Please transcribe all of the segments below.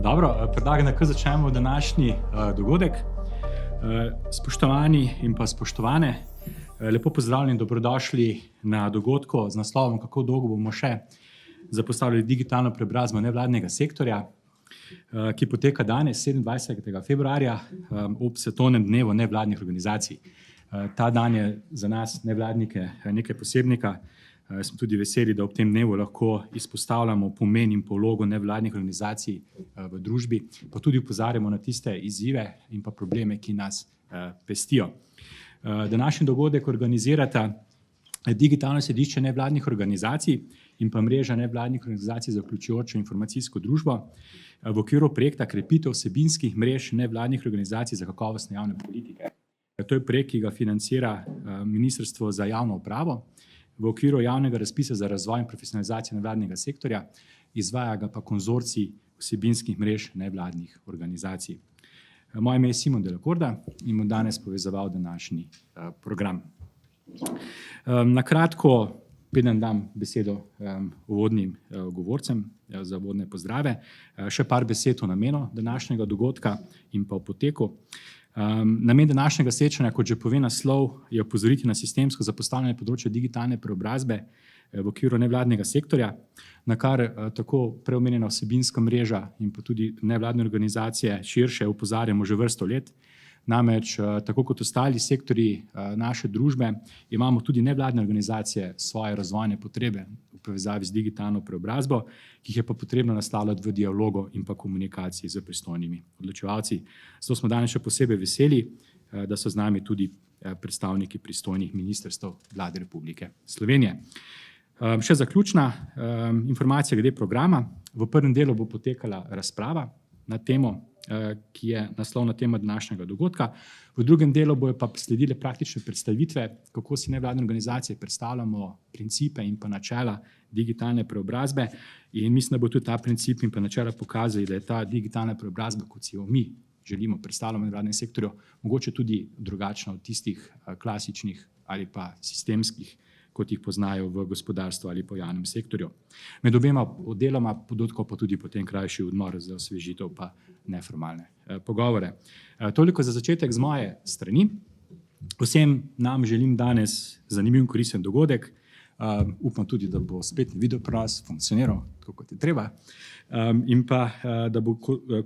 Dobro, predlagam, da začnemo današnji dogodek. Spoštovani in pa spoštovane, lepo pozdravljeni in dobrodošli na dogodku z naslovom Kako dolgo bomo še zapostavljali digitalno preobrazbo nevladnega sektorja, ki poteka danes, 27. februarja, ob svetovnem dnevu nevladnih organizacij. Ta dan je za nas nevladnike nekaj posebnega. Smo tudi veseli, da ob tem dnevu lahko izpostavljamo pomen in vlogo nevladnih organizacij v družbi, pa tudi opozarjamo na tiste izzive in pa probleme, ki nas pestijo. Današnji dogodek organizirata Digitalno središče nevladnih organizacij in pa mreža nevladnih organizacij za vključujočo informacijsko družbo v okviru projekta Krepitev vsebinskih mrež nevladnih organizacij za kakovostne javne politike. To je projekt, ki ga financira Ministrstvo za javno upravo v okviru javnega razpisa za razvoj in profesionalizacijo nevladnega sektorja, izvaja ga pa konzorcij vsebinskih mrež nevladnih organizacij. Moje ime je Simon Delakorda in bom danes povezoval današnji program. Na kratko, preden dam besedo uvodnim govorcem za uvodne pozdrave, še par besed o namenu današnjega dogodka in pa o poteku. Namen današnjega srečanja, kot že pove naslov, je opozoriti na sistemsko zapostavljanje področja digitalne preobrazbe v okviru nevladnega sektorja, na kar tako preomenjena vsebinska mreža in pa tudi nevladne organizacije širše opozarjamo že vrsto let. Namreč, tako kot ostali sektorji naše družbe, imamo tudi nevladne organizacije svoje razvojne potrebe v povezavi z digitalno preobrazbo, ki jih je pa potrebno naslavljati v dialogu in pa komunikaciji z pristojnimi odločevalci. Zato smo danes še posebej veseli, da so z nami tudi predstavniki pristojnih ministrstev Vlade Republike Slovenije. Še zaključna informacija glede programa. V prvem delu bo potekala razprava na temo, ki je naslovna tema današnjega dogodka. V drugem delu bojo pa sledile praktične predstavitve, kako si nevladne organizacije predstavljamo principe in pa načela digitalne preobrazbe, in mislim, da bo tudi ta princip in pa načela pokazali, da je ta digitalna preobrazba, kot si jo mi želimo predstavljamo v nevladnem sektorju, mogoče tudi drugačna od tistih klasičnih ali pa sistemskih, kot jih poznajo v gospodarstvu ali po javnem sektorju. Med obema deloma dogodkov pa tudi potem krajši odmor za osvežitev pa neformalne pogovore. Toliko za začetek z moje strani. Vsem nam želim danes zanimiv in koristen dogodek. Upam tudi, da bo spet video prenos funkcioniral tako, kot je treba, in pa, da bo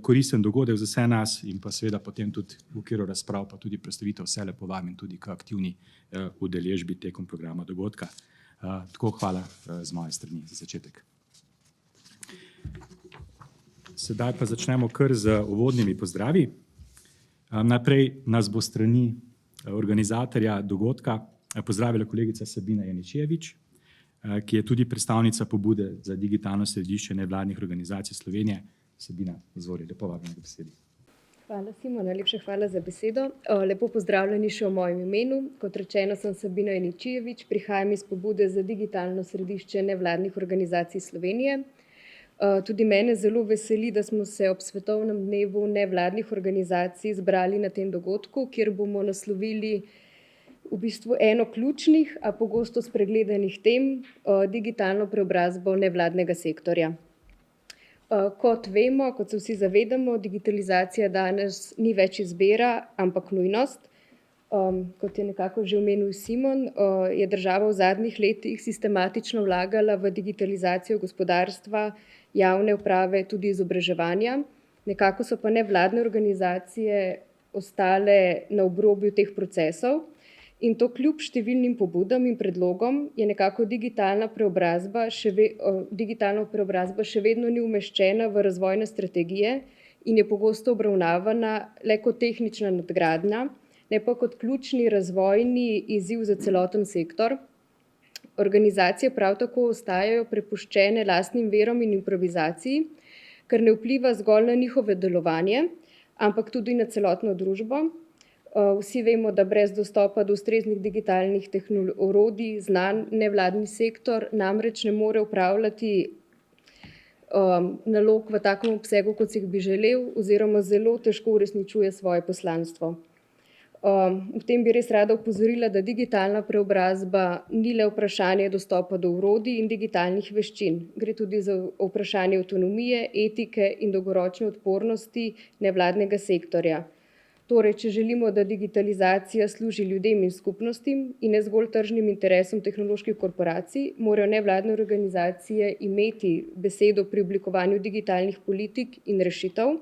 koristen dogodek za vse nas in pa seveda potem tudi v okviru razprav pa tudi predstavitev vse lepo vabim tudi k aktivni udeležbi tekom programa dogodka. Tako hvala z moje strani za začetek. Sedaj pa začnemo kar z uvodnimi pozdravi. Najprej nas bo strani organizatorja dogodka pozdravila kolegica Sabina Janičevič, ki je tudi predstavnica pobude za digitalno središče nevladnih organizacij Slovenije. Sabina, izvoli, lepo vabim k besedi. Hvala, Simon, najlepša hvala za besedo. Lepo pozdravljeni še v mojem imenu. Kot rečeno, sem Sabina Janičevič, prihajam iz pobude za digitalno središče nevladnih organizacij Slovenije. Tudi mene zelo veseli, da smo se ob svetovnem dnevu nevladnih organizacij zbrali na tem dogodku, kjer bomo naslovili v bistvu eno ključnih, a pogosto spregledanih tem, digitalno preobrazbo nevladnega sektorja. Kot vemo, kot se vsi zavedamo, digitalizacija danes ni več izbira, ampak nujnost. Kot je nekako že omenil Simon, je država v zadnjih letih sistematično vlagala v digitalizacijo gospodarstva, javne uprave, tudi izobraževanja. Nekako so pa nevladne organizacije ostale na obrobju teh procesov. In to kljub številnim pobudam in predlogom je nekako digitalna preobrazba še vedno ni umeščena v razvojne strategije in je pogosto obravnavana le kot tehnična nadgradnja, ne pa kot ključni razvojni izziv za celoten sektor. Organizacije prav tako ostajajo prepuščene lastnim verom in improvizaciji, kar ne vpliva zgolj na njihove delovanje, ampak tudi na celotno družbo. Vsi vemo, da brez dostopa do ustreznih digitalnih orodij, znanj, nevladni sektor namreč ne more upravljati nalog v takem obsegu, kot si jih bi želel, oziroma zelo težko uresničuje svoje poslanstvo. V tem bi res rada opozorila, da digitalna preobrazba ni le vprašanje dostopa do orodij in digitalnih veščin. Gre tudi za vprašanje avtonomije, etike in dolgoročne odpornosti nevladnega sektorja. Torej, če želimo, da digitalizacija služi ljudem in skupnostim in ne zgolj tržnim interesom tehnoloških korporacij, morajo nevladne organizacije imeti besedo pri oblikovanju digitalnih politik in rešitev.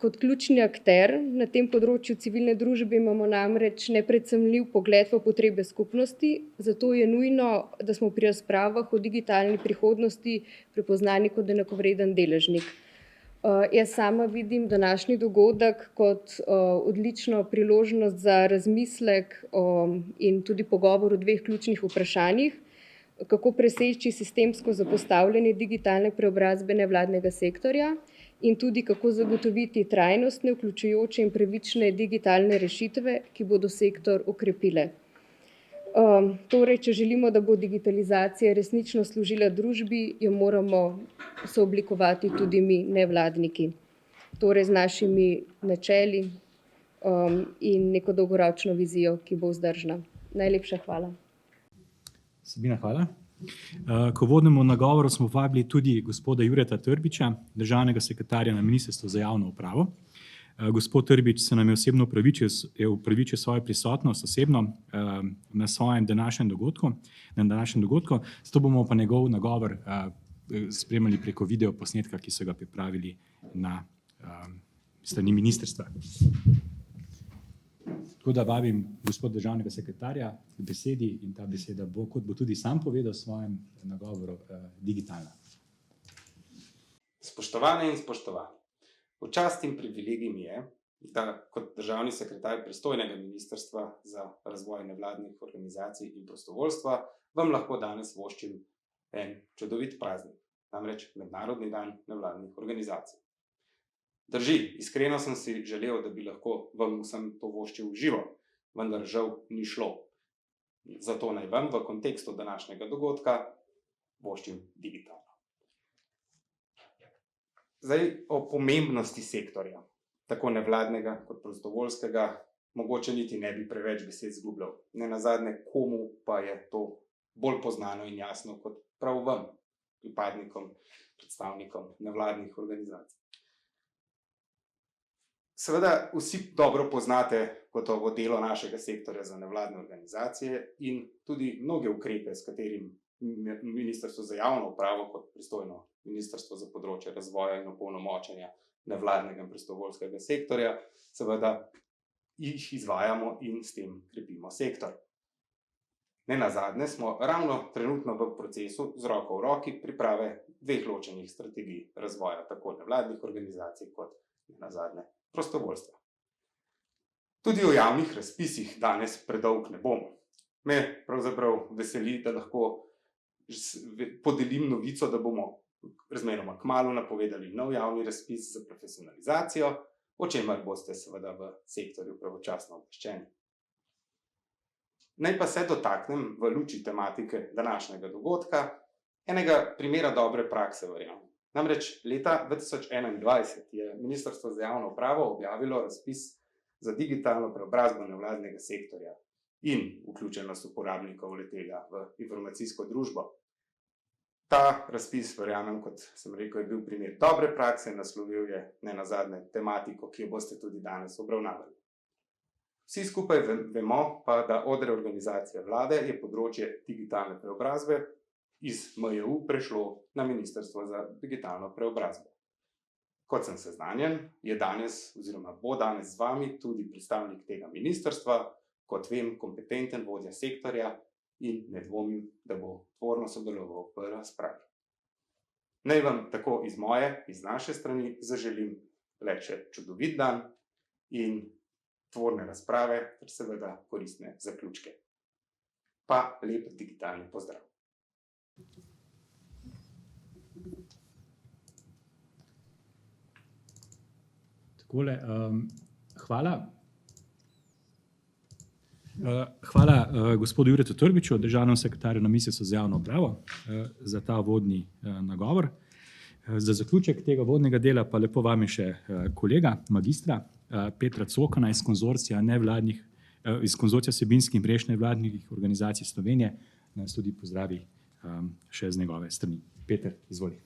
Kot ključni akter na tem področju civilne družbe imamo namreč neprecenljiv pogled v potrebe skupnosti, zato je nujno, da smo pri razpravah o digitalni prihodnosti prepoznani kot enakovreden deležnik. Jaz sama vidim današnji dogodek kot odlično priložnost za razmislek in tudi pogovor o dveh ključnih vprašanjih, kako preseči sistemsko zapostavljanje digitalne preobrazbe nevladnega sektorja in tudi kako zagotoviti trajnostne, vključujoče in pravične digitalne rešitve, ki bodo sektor okrepile. Torej, če želimo, da bo digitalizacija resnično služila družbi, jo moramo sooblikovati tudi mi, nevladniki. Torej, z našimi načeli in neko dolgoročno vizijo, ki bo vzdržna. Najlepša hvala. Sabina, hvala. K uvodnemu nagovoru smo vabili tudi gospoda Jureta Trbiča, državnega sekretarja na Ministrstvu za javno upravo. Gospod Trbič se nam je osebno opravičil svojo prisotnost osebno na svojem današnjem dogodku, zato bomo pa njegov nagovor spremljali preko video posnetka, ki so ga pripravili na strani ministrstva. Tako da vabim gospod državnega sekretarja k besedi in ta beseda bo, kot bo tudi sam povedal v svojem nagovoru, digitalna. Spoštovane in spoštovani, v čast in privilegij mi je, da kot državni sekretar pristojnega Ministrstva za razvoj nevladnih organizacij in prostovoljstva vam lahko danes voščim en čudovit praznik, namreč Mednarodni dan nevladnih organizacij. Drži, iskreno sem si želel, da bi lahko vam vsem to voščil v živo, vendar žal ni šlo. Zato naj vam v kontekstu današnjega dogodka voščim digitalno. Zdaj, o pomembnosti sektorja, tako nevladnega kot prostovoljskega, mogoče niti ne bi preveč besed izgubljal. Nenazadnje, komu pa je to bolj poznano in jasno kot prav vam, pripadnikom, predstavnikom nevladnih organizacij. Seveda vsi dobro poznate gotovo delo našega sektorja za nevladne organizacije in tudi mnoge ukrepe, s katerim Ministrstvo za javno upravo kot pristojno Ministrstvo za področje razvoja in opolnomočenja nevladnega in prostovoljskega sektorja, seveda jih izvajamo in s tem krepimo sektor. Nenazadnje smo ravno trenutno v procesu z roko v roki priprave dveh ločenih strategij razvoja tako nevladnih organizacij kot nenazadnje prostovoljstva. Tudi o javnih razpisih danes predolg ne bomo. Me pravzaprav veseli, da lahko podelim novico, da bomo razmeroma kmalu napovedali nov javni razpis za profesionalizacijo, o čemer boste seveda v sektorju pravočasno obveščeni. Naj pa se dotaknem v luči tematike današnjega dogodka enega primera dobre prakse, verjamem. Namreč leta 2021 je Ministrstvo za javno upravo objavilo razpis za digitalno preobrazbo nevladnega sektorja in vključenost uporabnikov le-tega v informacijsko družbo. Ta razpis, verjamem, kot sem rekel, je bil primer dobre prakse, naslovil je nenazadnje tematiko, ki jo boste tudi danes obravnavali. Vsi skupaj vemo pa, da od reorganizacije vlade je področje digitalne preobrazbe iz MJU prešlo na Ministrstvo za digitalno preobrazbo. Kot sem seznanjen, je danes oziroma bo danes z vami tudi predstavnik tega ministrstva, kot vem, kompetenten vodja sektorja in ne dvomim, da bo tvorno sodeloval v razpravi. Naj vam tako iz naše strani zaželim le še čudovit dan in tvorne razprave ter seveda koristne zaključke. Pa lep digitalni pozdrav. Takole, hvala. Hvala gospodu Juretu Trbiču, državnemu sekretarju na Ministrstvu za javno upravo, za ta vodni nagovor. Za zaključek tega vodnega dela pa lepo vami še kolega, magistra Petra Cokana iz konzorcija vsebinskih mrež nevladnih organizacij Slovenije, nas tudi pozdravi še z njegove strani. Peter, izvoli.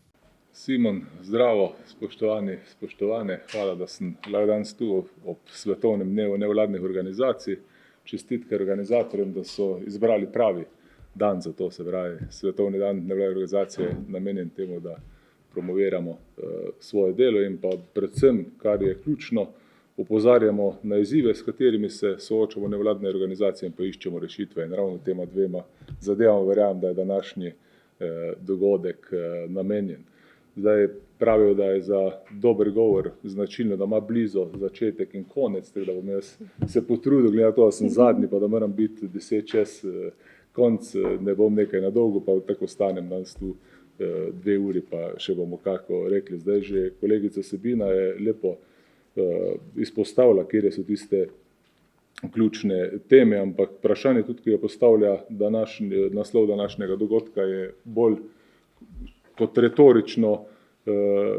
Simon, zdravo, spoštovane. Hvala, da sem danes tu ob Svetovnem dnevu nevladnih organizacij. Čestitke organizatorjem, da so izbrali pravi dan za to, se pravi, Svetovni dan nevladnih organizacij je namenjen temu, da promoviramo svoje delo in pa predvsem, kar je ključno, opozarjamo na izzive, s katerimi se soočamo nevladne organizacije in pa iščemo rešitve. In ravno tema dvema zadevama verjamem, da je današnji dogodek namenjen. Zdaj pravijo, da je za dober govor značilno, da ima blizu začetek in konec, tako da bom jaz se potrudil, glede na to, da sem zadnji, pa da moram biti 10 čez konc, ne bom nekaj na dolgo, pa tako stanem danes tu 2 uri, pa še bomo kako rekli. Zdaj že kolegica Sabina je lepo izpostavila, kjer so tiste ključne teme, ampak vprašanje tudi, ki jo postavlja naslov današnjega dogodka, je bolj kot retorično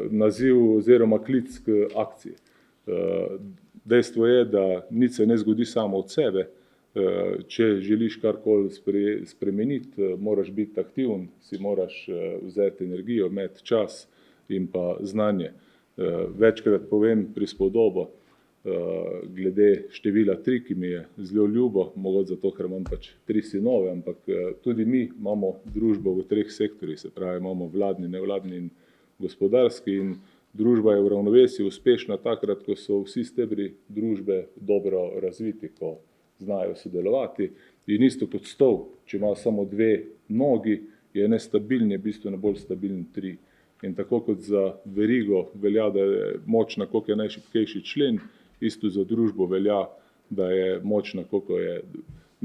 naziv oziroma klic k akciji. Dejstvo je, da nič se ne zgodi samo od sebe. Če želiš karkoli spremeniti, moraš biti aktiven, si moraš vzeti energijo, imeti čas in pa znanje. Večkrat povem prispodobo glede števila 3, ki mi je zelo ljubo, mogoče zato, ker imam pač 3 sinove, ampak tudi mi imamo družbo v 3 sektorjih, se pravi, imamo vladni, nevladni in gospodarski, in družba je v ravnovesju uspešna takrat, ko so vsi stebri družbe dobro razviti, ko znajo sodelovati. In isto kot stol, če ima samo 2 nogi, je nestabilni, bistveno bolj stabilni 3. In tako kot za verigo velja, da je močna, koliko je najšibkejši člen, isto za družbo velja, da je močna, koliko je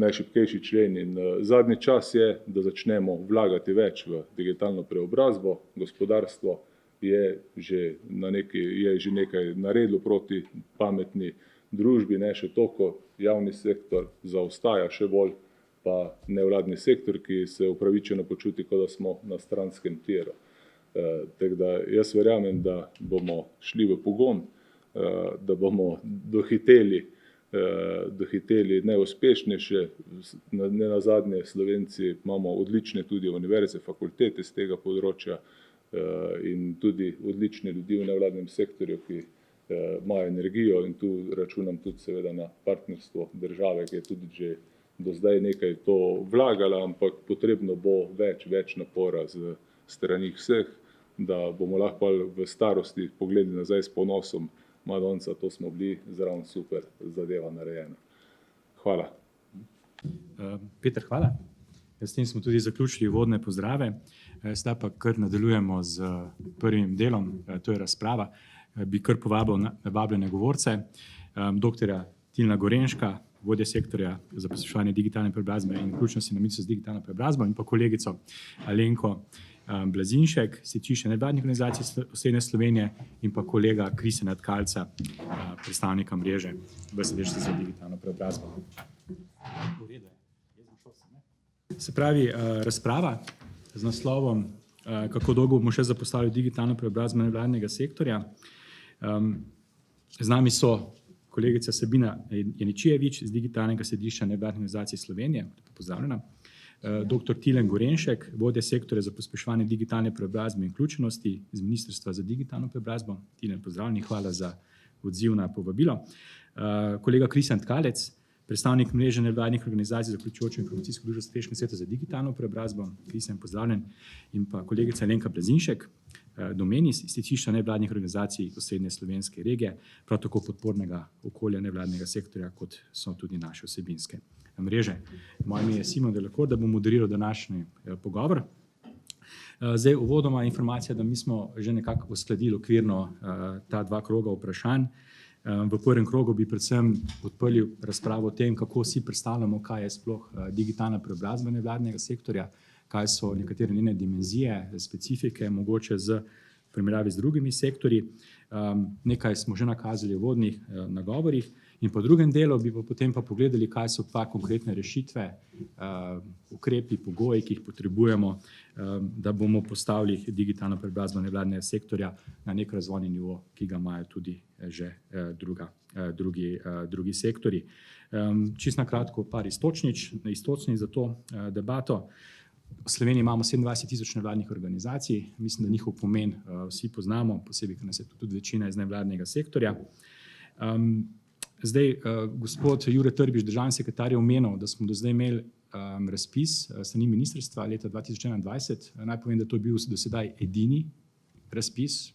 najšibkejši člen. In zadnji čas je, da začnemo vlagati več v digitalno preobrazbo. Gospodarstvo je že nekaj naredilo proti pametni družbi, ne še toliko. Javni sektor zaostaja, še bolj pa nevladni sektor, ki se upravičeno počuti, kot da smo na stranskem tiru. Tako da jaz verjamem, da bomo šli v pogon, da bomo dohiteli najuspešnejše. Ne nazadnje Slovenci imamo odlične tudi univerze, fakultete z tega področja in tudi odlične ljudi v nevladnem sektorju, ki imajo energijo, in tu računam tudi seveda na partnerstvo države, ki je tudi že do zdaj nekaj to vlagala, ampak potrebno bo več napora z strani vseh, da bomo lahko v starosti pogledali nazaj s ponosom, Madonca, to smo bili, zraven super zadeva narejena. Hvala. Peter, hvala. S tem smo tudi zaključili uvodne pozdrave. Zdaj pa kar nadaljujemo z prvim delom, to je razprava. Bi kar povabil vabljene govorce, doktorja Tilna Gorenška, vodja sektorja za pospeševanje digitalne preobrazbe in vključnosti na Ministrstvu za digitalno preobrazbo, in pa kolegico Alenko Blazinšek, svetlišče nevladnih organizacij osrednje Slovenije, in pa kolega Kristjana Tkalca, predstavnika mreže v Središču za digitalno preobrazbo. Se pravi, razprava z naslovom kako dolgo bomo še zapostavili digitalno preobrazbo nevladnega sektorja. Z nami so kolegica Sabina Janičijević iz Digitalnega središča nevladnih organizacij Slovenije, pozdravljena. Dr. Tilen Gorenšek, vodja sektorja za pospeševanje digitalne preobrazbe in vključenosti iz Ministrstva za digitalno preobrazbo. Tilen, pozdravljeni, hvala za odziv na povabilo. Kolega Kristjan Tkalec, predstavnik mreže nevladnih organizacij za vključujočo informacijsko družbo Strateškega sveta za digitalno preobrazbo. Kristjan, pozdravljen. In pa kolegica Alenka Blazinšek, Domenis, iz središča nevladnih organizacij osrednje slovenske regije, prav tako podpornega okolja nevladnega sektorja, kot so tudi naše vsebinske mreže. Moje ime je Simon Delakor, da bom moderiral današnji pogovor. Zdaj, uvodoma informacija, da mi smo že nekako uskladili okvirno ta 2 kroga vprašanj. V prvem krogu bi predvsem odprli razpravo o tem, kako si predstavljamo, kaj je sploh digitalna preobrazba nevladnega sektorja, kaj so nekatere njene dimenzije, specifike, mogoče z primerjavi z drugimi sektorji. Nekaj smo že nakazali v uvodnih nagovorih In po drugem delu bi pa potem pogledali, kaj so pa konkretne rešitve, ukrepi, pogoji, ki jih potrebujemo, da bomo postavili digitalno preobrazbo nevladnega sektorja na nek razvojni nivo, ki ga imajo tudi že drugi sektorji. Čisto na kratko par iztočnic za to debato. V Sloveniji imamo 27.000 nevladnih organizacij, mislim, da njihov pomen vsi poznamo, posebej, ker nas je tudi večina iz nevladnega sektorja. Zdaj, gospod Jure Trbič, državni sekretar, je omenil, da smo do zdaj imeli razpis s strani ministrstva leta 2021. Naj povem, da to je bil do sedaj edini razpis,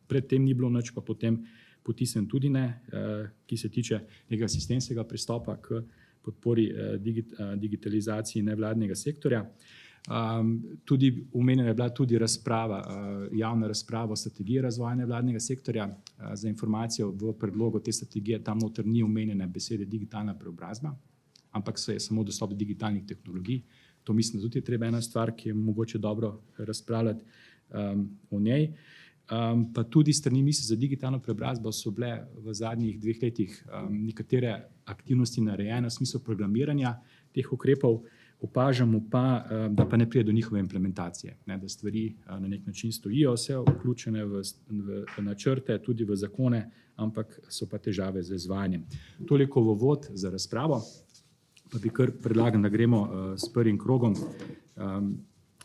predtem ni bilo nič, pa potem potisnjen tudi ne, ki se tiče nekega sistemskega pristopa k podpori digitalizaciji nevladnega sektorja. Tudi omenjena je bila tudi javna razprava o strategiji razvoja nevladnega sektorja. Za informacijo, v predlogu te strategije tam noter ni omenjene besede digitalna preobrazba, ampak se je samo dostop do digitalnih tehnologij. To mislim, da tudi je treba ena stvar, ki je mogoče dobro razpravljati o njej. Pa tudi strani misli za digitalno preobrazbo so bile v zadnjih 2 letih nekatere aktivnosti narejene v smislu programiranja teh ukrepov, opažamo pa, da pa ne pride do njihove implementacije, da stvari na nek način stojijo, vse vključene v načrte, tudi v zakone, ampak so pa težave z izvajanjem. Toliko v uvod za razpravo, pa bi kar predlagam, da gremo s prvim krogom.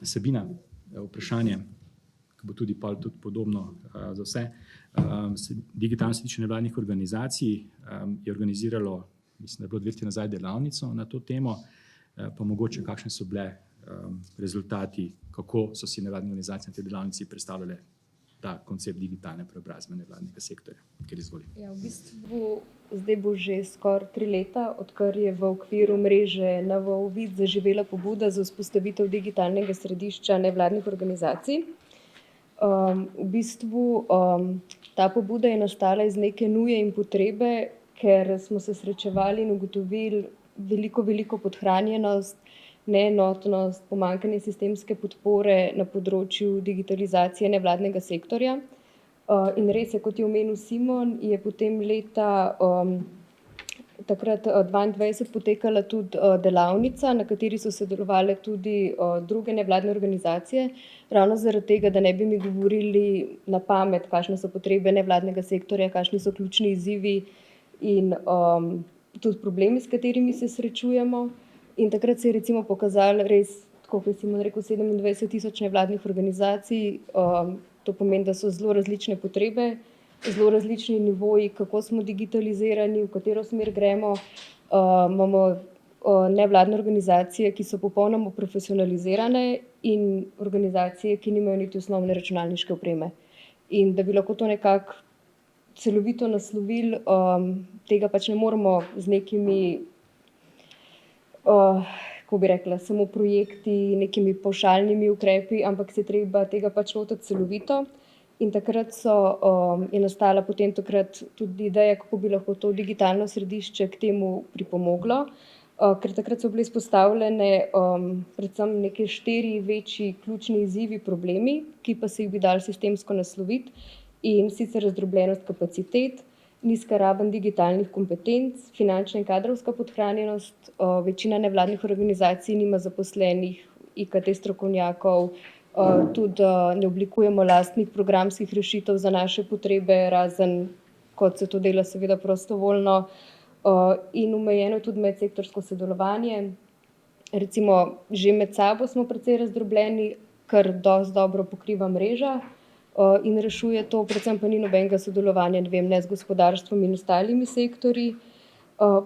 Sabina, vprašanje, ki bo tudi podobno za vse. Digitalno središče nevladnih organizacij je organiziralo, mislim, da je bilo 2 leta nazaj, delavnico na to temo, pa mogoče kakšne so bile rezultati, kako so si nevladne organizacije na tej delavnici predstavljale ta koncept digitalne preobrazbe nevladnega sektorja. Ker izvoli. Ja, v bistvu zdaj bo že skoraj 3 leta, odkar je v okviru mreže NVO Vid zaživela pobuda za vzpostavitev digitalnega središča nevladnih organizacij. V bistvu ta pobuda je nastala iz neke nuje in potrebe, ker smo se srečevali in ugotovili veliko podhranjenost, neenotnost, pomanjkanje sistemske podpore na področju digitalizacije nevladnega sektorja. In res je, kot je omenil Simon, je potem leta takrat 2022 potekala tudi delavnica, na kateri so sodelovale tudi druge nevladne organizacije, ravno zaradi tega, da ne bi mi govorili na pamet, kakšne so potrebe nevladnega sektorja, kakšni so ključni izzivi in tudi problemi, s katerimi se srečujemo. In takrat se je recimo pokazalo res, tako kot je Simon rekel, 27.000 nevladnih organizacij. To pomeni, da so zelo različne potrebe, zelo različni nivoji, kako smo digitalizirani, v katero smer gremo. Imamo nevladne organizacije, ki so popolnoma profesionalizirane, in organizacije, ki nimajo niti osnovne računalniške opreme. In da bi lahko to nekako celovito naslovili, tega pač ne moremo z nekimi, kako bi rekla, samo projekti, nekimi pavšalnimi ukrepi, ampak se treba tega pač lotiti celovito. In takrat je nastala potem tudi ideja, kako bi lahko to digitalno središče k temu pripomoglo, ker takrat so bile izpostavljene predvsem neke 4 večji ključni izzivi, problemi, ki pa se jih bi dalo sistemsko nasloviti. In sicer razdrobljenost kapacitet, nizka raven digitalnih kompetenc, finančna in kadrovska podhranjenost, večina nevladnih organizacij nima zaposlenih IKT strokovnjakov, tudi ne oblikujemo lastnih programskih rešitev za naše potrebe, razen kot se to dela seveda prostovoljno, in omejeno tudi medsektorsko sodelovanje. Recimo že med sabo smo precej razdrobljeni, kar dosti dobro pokriva mreža in rešuje to, predvsem pa ni nobenega sodelovanja, ne z gospodarstvom in ostalimi sektorji.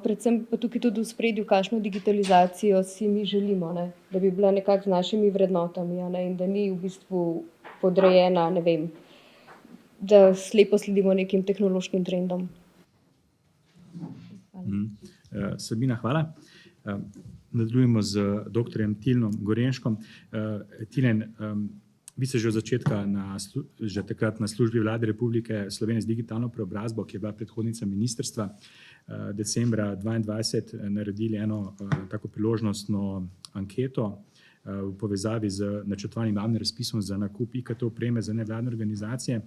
Predvsem pa tukaj tudi v ospredju, kakšno digitalizacijo si mi želimo, da bi bila nekako z našimi vrednotami, in da ni v bistvu podrejena, da slepo sledimo nekim tehnološkim trendom. Sabina, hvala. Nadaljujemo z dr. Tilnom Gorenškom. Tilen, vi ste že od začetka že takrat na službi Vlade Republike Slovenije z digitalno preobrazbo, ki je bila predhodnica ministrstva, decembra 2022 naredili eno tako priložnostno anketo v povezavi z načrtovanim javnim razpisom za nakup IKT opreme za nevladne organizacije.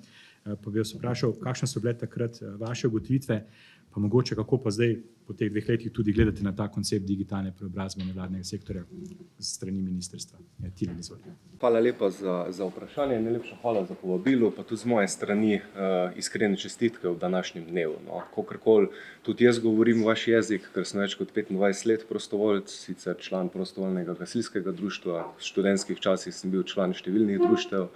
Pa bi vas vprašal, kakšne so bile takrat vaše ugotovitve, pa mogoče kako pa zdaj po teh 2 letih tudi gledate na ta koncept digitalne preobrazbe nevladnega sektorja s strani ministrstva. Tilen, izvolite. Hvala lepa za vprašanje, najlepša hvala za povabilo, pa tudi z moje strani iskrene čestitke v današnjem dnevu. No, kakorkoli, tudi jaz govorim vaš jezik, ker sem več kot 25 let prostovoljec, sicer član prostovoljnega gasilskega društva, v študentskih časih sem bil član številnih društev,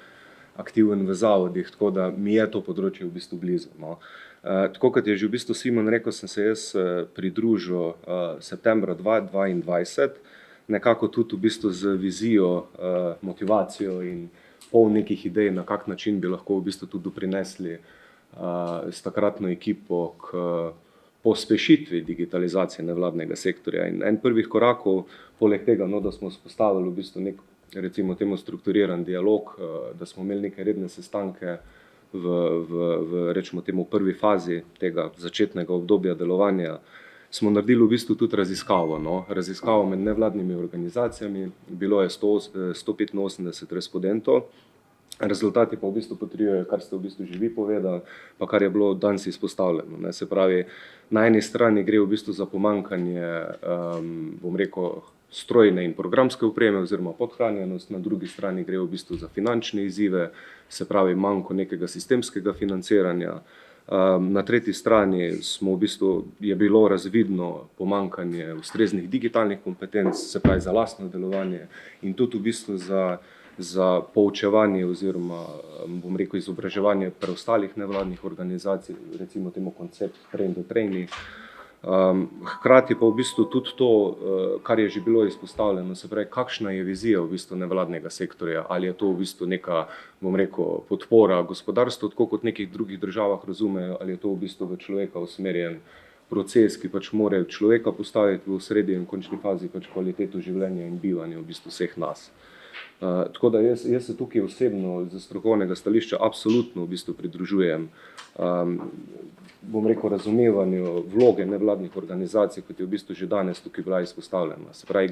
aktiven v zavodih, tako da mi je to področje v bistvu blizu. No. Tako kot je že v bistvu Simon rekel, sem se jaz pridružil septembra 2022, nekako tudi v bistvu z vizijo, motivacijo in poln nekih idej, na kak način bi lahko v bistvu tudi doprinesli s takratno ekipo k pospešitvi digitalizacije nevladnega sektorja. In en prvih korakov, poleg tega, no, da smo vzpostavili v bistvu nek, recimo temu, strukturiran dialog, da smo imeli neke redne sestanke v rečemo temu prvi fazi tega začetnega obdobja delovanja, smo naredili v bistvu tudi raziskavo. No? Raziskavo med nevladnimi organizacijami, bilo je 185 respondentov, rezultati pa v bistvu potrjujejo, kar ste v bistvu že vi povedali, pa kar je bilo danes izpostavljeno. Ne? Se pravi, na eni strani gre v bistvu za pomanjkanje, bom rekel, strojne in programske opreme oziroma podhranjenost, na drugi strani gre v bistvu za finančne izzive, se pravi manko nekega sistemskega financiranja. Na tretji strani je bilo razvidno pomanjkanje ustreznih digitalnih kompetenc, se pravi za lastno delovanje in tudi v bistvu za poučevanje oziroma, bom rekel, izobraževanje preostalih nevladnih organizacij, recimo temu koncept train the trainee. Hkrati pa v bistvu tudi to, kar je že bilo izpostavljeno, se pravi, kakšna je vizija v bistvu nevladnega sektorja, ali je to v bistvu neka, bom rekel, podpora gospodarstvu, tako kot v nekih drugih državah razumejo, ali je to v bistvu v človeka usmerjen proces, ki pač mora človeka postaviti v osredje in v končni fazi pač kvaliteto življenja in bivanja v bistvu vseh nas. Tako da jaz se tukaj osebno z strokovnega stališča absolutno v bistvu pridružujem, bom rekel, razumevanju vloge nevladnih organizacij, kot je v bistvu že danes tukaj bila izpostavljena. Se pravi,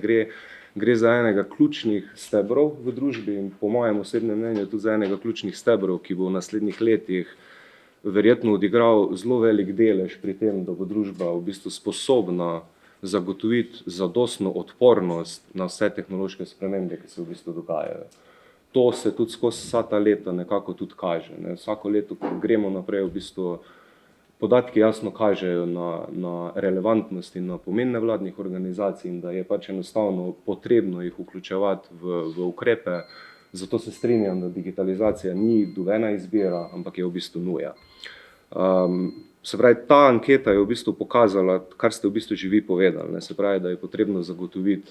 gre za enega ključnih stebrov v družbi in po mojem osebnem mnenju tudi za enega ključnih stebrov, ki bo v naslednjih letih verjetno odigral zelo velik delež pri tem, da bo družba v bistvu sposobna zagotoviti zadostno odpornost na vse tehnološke spremembe, ki se v bistvu dogajajo. To se tudi skozi vsa ta leta nekako tudi kaže. Ne. Vsako leto, ko gremo naprej, v bistvu podatki jasno kažejo na relevantnost in na pomen nevladnih organizacij in da je pač enostavno potrebno jih vključevati v ukrepe. Zato se strinjam, da digitalizacija ni nobena izbira, ampak je v bistvu nuja. Se pravi, ta anketa je v bistvu pokazala, kar ste v bistvu že vi povedali. Ne? Se pravi, da je potrebno zagotoviti,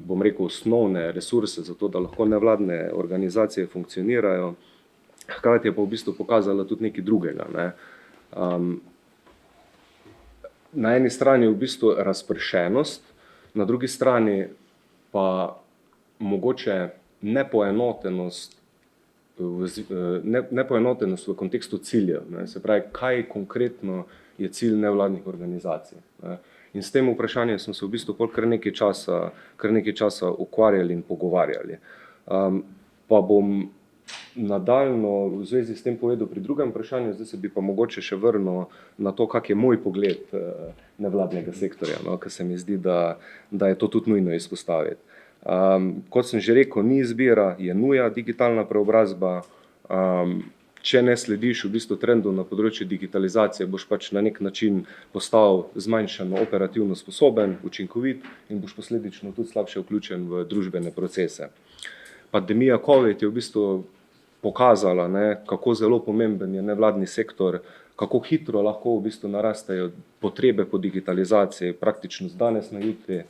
bom rekel, osnovne resurse za to, da lahko nevladne organizacije funkcionirajo. Hkrati je pa v bistvu pokazala tudi nekaj drugega. Ne? Na eni strani je v bistvu razpršenost, na drugi strani pa mogoče nepoenotenost v kontekstu ciljev. Ne. Se pravi, kaj konkretno je cilj nevladnih organizacij. Ne. In s tem vprašanjem smo se v bistvu kar nekaj časa ukvarjali in pogovarjali. Pa bom nadaljno v zvezi s tem povedal pri drugem vprašanju, zdaj se bi pa mogoče še vrnil na to, kak je moj pogled nevladnega sektorja, no, ker se mi zdi, da je to tudi nujno izpostaviti. Kot sem že rekel, ni izbira, je nuja digitalna preobrazba. Če ne slediš v bistvu trendu na področju digitalizacije, boš pač na nek način postal zmanjšano operativno sposoben, učinkovit in boš posledično tudi slabše vključen v družbene procese. Pandemija COVID je v bistvu pokazala, ne, kako zelo pomemben je nevladni sektor, kako hitro lahko v bistvu narastajo potrebe po digitalizaciji, praktično z danes na jutri.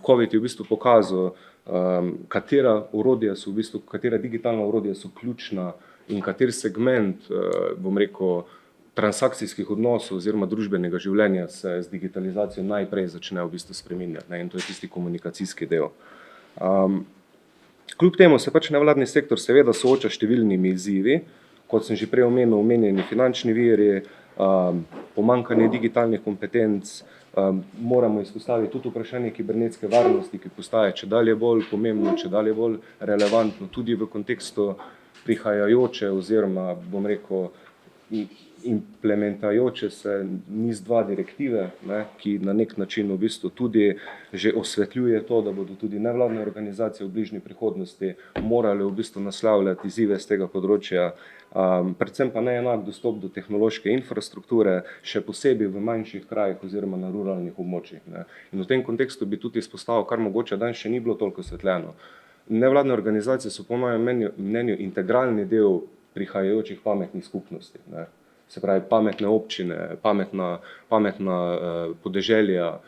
COVID je v bistvu pokazal, katera digitalna orodja so ključna in kater segment, bom rekel, transakcijskih odnosov oziroma družbenega življenja se z digitalizacijo najprej začne v bistvu spreminjati, ne, in to je tisti komunikacijski del. Kljub temu se pač nevladni sektor seveda sooča s številnimi izzivi, kot sem že prej omenjeni finančni viri, pomanjkanje digitalnih kompetenc, moramo izpostaviti tudi vprašanje kibernetske varnosti, ki postaja čedalje bolj pomembno, čedalje bolj relevantno tudi v kontekstu prihajajoče oziroma, bom rekel, implementajoče se NIS2 direktive, ne, ki na nek način v bistvu tudi že osvetljuje to, da bodo tudi nevladne organizacije v bližnji prihodnosti morale v bistvu naslavljati izzive z tega področja, predvsem pa neenak dostop do tehnološke infrastrukture, še posebej v manjših krajih oziroma na ruralnih območjih. Ne. In v tem kontekstu bi tudi izpostavil, kar mogoče danes še ni bilo toliko osvetljeno. Nevladne organizacije so po mojem mnenju integralni del prihajajočih pametnih skupnosti. Ne. Se pravi, pametne občine, pametna podeželja.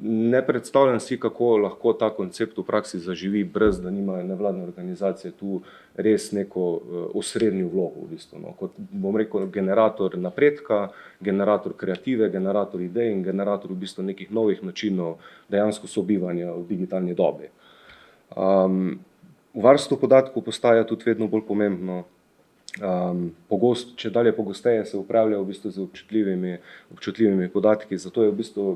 Ne predstavljam si, kako lahko ta koncept v praksi zaživi, brez da nimajo nevladne organizacije tu res neko osrednjo vlogo, v bistvu, no. Kot, bom rekel, generator napredka, generator kreative, generator idej in generator v bistvu nekih novih načinov dejansko sobivanja v digitalni dobi. Varstvo podatkov postaja tudi vedno bolj pomembno. Če dalje pogosteje se upravlja v bistvu z občutljivimi podatki, zato je v bistvu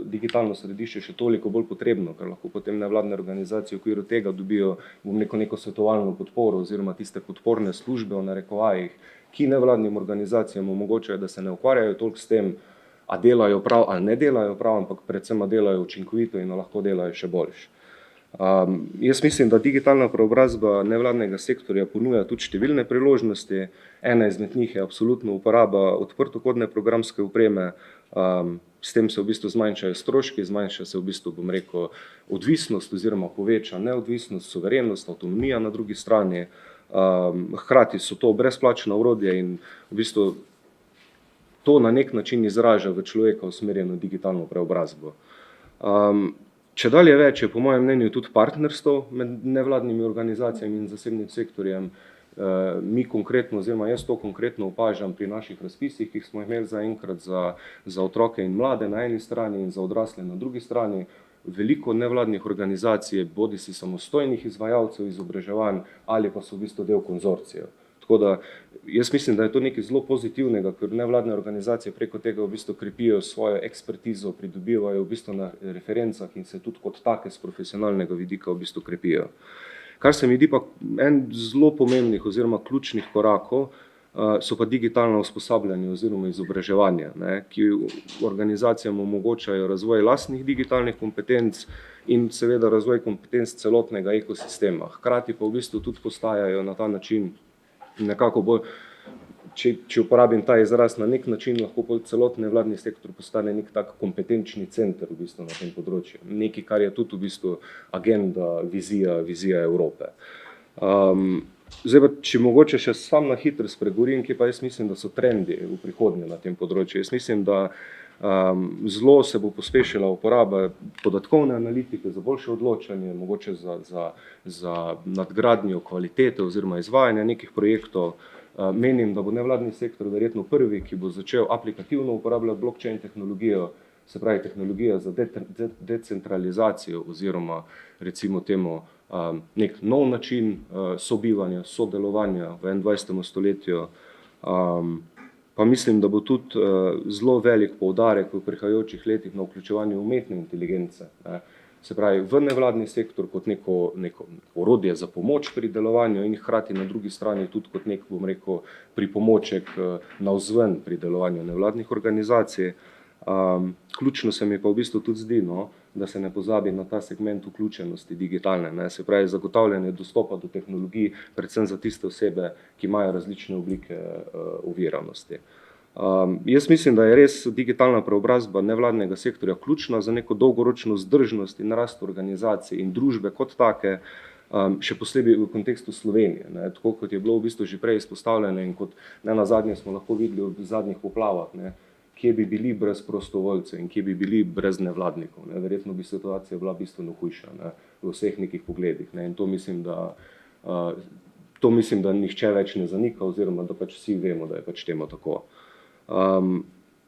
digitalno središče še toliko bolj potrebno, ker lahko potem nevladne organizacije v okviru tega dobijo neko svetovalno podporo oziroma tiste podporne službe v narekovajih, ki nevladnim organizacijam omogočajo, da se ne ukvarjajo toliko s tem, a delajo prav ali ne delajo prav, ampak predvsem a delajo učinkovito in lahko delajo še boljše. Jaz mislim, da digitalna preobrazba nevladnega sektorja ponuja tudi številne priložnosti. Ena izmed njih je absolutno uporaba odprtokodne programske opreme, s tem se v bistvu zmanjšajo stroški, zmanjša se v bistvu, bom rekel, odvisnost oziroma poveča neodvisnost, suverenost, avtonomija na drugi strani. Hkrati so to brezplačna orodja in v bistvu to na nek način izraža v človeka usmerjeno digitalno preobrazbo. Če dalje več je po mojem mnenju tudi partnerstvo med nevladnimi organizacijami in zasebnim sektorjem. Mi konkretno, oziroma jaz to konkretno opažam pri naših razpisih, ki smo imeli zaenkrat za otroke in mlade na eni strani in za odrasle na drugi strani. Veliko nevladnih organizacij, bodisi samostojnih izvajalcev izobraževanj ali pa so v bistvu del konzorcijev. Tako da jaz mislim, da je to nekaj zelo pozitivnega, ker nevladne organizacije preko tega v bistvu krepijo svojo ekspertizo, pridobivajo v bistvu na referencah in se tudi kot take z profesionalnega vidika v bistvu krepijo. Kar se mi zdi pa en zelo pomembnih oziroma ključnih korakov, so pa digitalno usposabljanje oziroma izobraževanje, ne, ki organizacijam omogočajo razvoj lastnih digitalnih kompetenc in seveda razvoj kompetenc celotnega ekosistema. Hkrati pa v bistvu tudi postajajo na ta način nekako bolj, če uporabim ta izraz, na nek način lahko celotni nevladni sektor postane nek tak kompetenčni center v bistvu na tem področju. Nekaj, kar je tudi v bistvu agenda, vizija Evrope. Zdaj pa, če mogoče še sam na hitro spregovorim, ki pa jaz mislim, da so trendi v prihodnje na tem področju. Jaz mislim, da zelo se bo pospešila uporaba podatkovne analitike za boljše odločanje, mogoče za nadgradnjo kvalitete oziroma izvajanja nekih projektov. Menim, da bo nevladni sektor verjetno prvi, ki bo začel aplikativno uporabljati blockchain tehnologijo, se pravi tehnologija za decentralizacijo oziroma recimo temu nek nov način sobivanja, sodelovanja v 21. stoletju. Pa mislim, da bo tudi zelo velik poudarek v prihajajočih letih na vključevanju umetne inteligence. Se pravi, v nevladni sektor kot neko orodje za pomoč pri delovanju in hkrati na drugi strani tudi kot nek, bom rekel, pripomoček navzven pri delovanju nevladnih organizacij. Ključno se mi pa v bistvu tudi zdi, no, da se ne pozabi na ta segment vključenosti digitalne, ne, se pravi zagotavljanje dostopa do tehnologij, predvsem za tiste osebe, ki imajo različne oblike oviranosti. Jaz mislim, da je res digitalna preobrazba nevladnega sektorja ključna za neko dolgoročno vzdržnost in rast organizacij in družbe kot take, še posebej v kontekstu Slovenije, ne, tako kot je bilo v bistvu že prej izpostavljeno in kot nenazadnje smo lahko videli v zadnjih poplavah, ne, kje bi bili brez prostovoljcev in kje bi bili brez nevladnikov. Ne. Verjetno bi situacija bila bistveno hujša, ne, v vseh nekih pogledih. Ne. In to mislim, da nihče več ne zanika oziroma da pač vsi vemo, da je pač temu tako.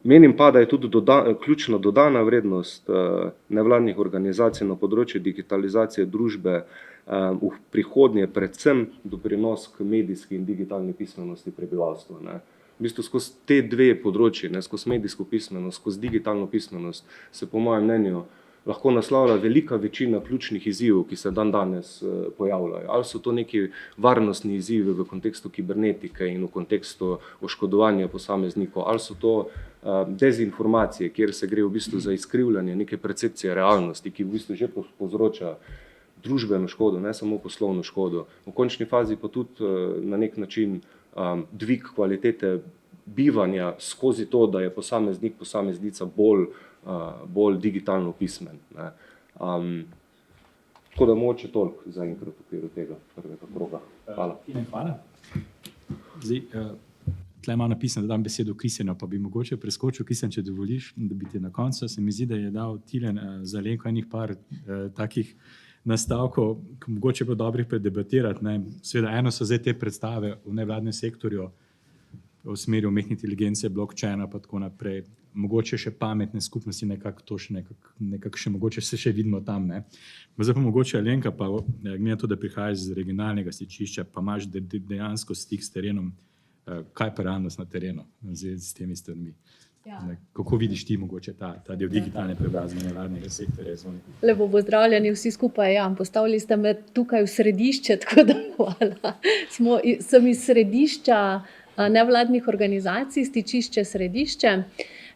Menim pa, da je tudi ključna dodana vrednost nevladnih organizacij na področju digitalizacije družbe v prihodnje predvsem doprinos k medijski in digitalni pismenosti prebivalstva. Ne. V bistvu skozi te dve področji, ne, skozi medijsko pismenost, skozi digitalno pismenost, se po mojem mnenju lahko naslavlja velika večina ključnih izzivov, ki se danes pojavljajo. Ali so to neki varnostni izzivi v kontekstu kibernetike in v kontekstu oškodovanja posameznikov, ali so to dezinformacije, kjer se gre v bistvu za izkrivljanje neke percepcije realnosti, ki v bistvu že povzroča družbeno škodo, ne samo poslovno škodo. V končni fazi pa tudi na nek način dvig kvalitete bivanja skozi to, da je posameznik, posameznica bolj digitalno pismen. Ne. Tako da mogoče toliko za enkrat v okviru tega prvega kroga. Hvala. Hvala. Zdaj, tle imam napisano, da dam besedo Kristjanu, pa bi mogoče preskočil, Kristjan, če dovoliš, da bi ti na koncu. Se mi zdi, da je dal Tilen za Alenko enih par takih nastavkov, ki mogoče bilo dobrih predebatirati. Ne. Seveda, eno so zdaj te predstave v nevladnem sektorju v smeri umetne inteligence, blockchaina pa tako naprej. Mogoče še pametne skupnosti, nekako to še nekako mogoče se še vidimo tam. Ne. Zdaj pa mogoče Alenka, pa glede na to, da prihajaš z regionalnega stičišča, pa imaš dejansko stik s terenom, kaj pa realnost na terenu s temi stvarmi? Ja. Kako vidiš ti mogoče ta del digitalne preobrazbe nevladnega sektorja? Lepo pozdravljeni vsi skupaj. Ja, postavili ste me tukaj v središče, tako da hvala. Sem iz središča nevladnih organizacij, stičišče središče.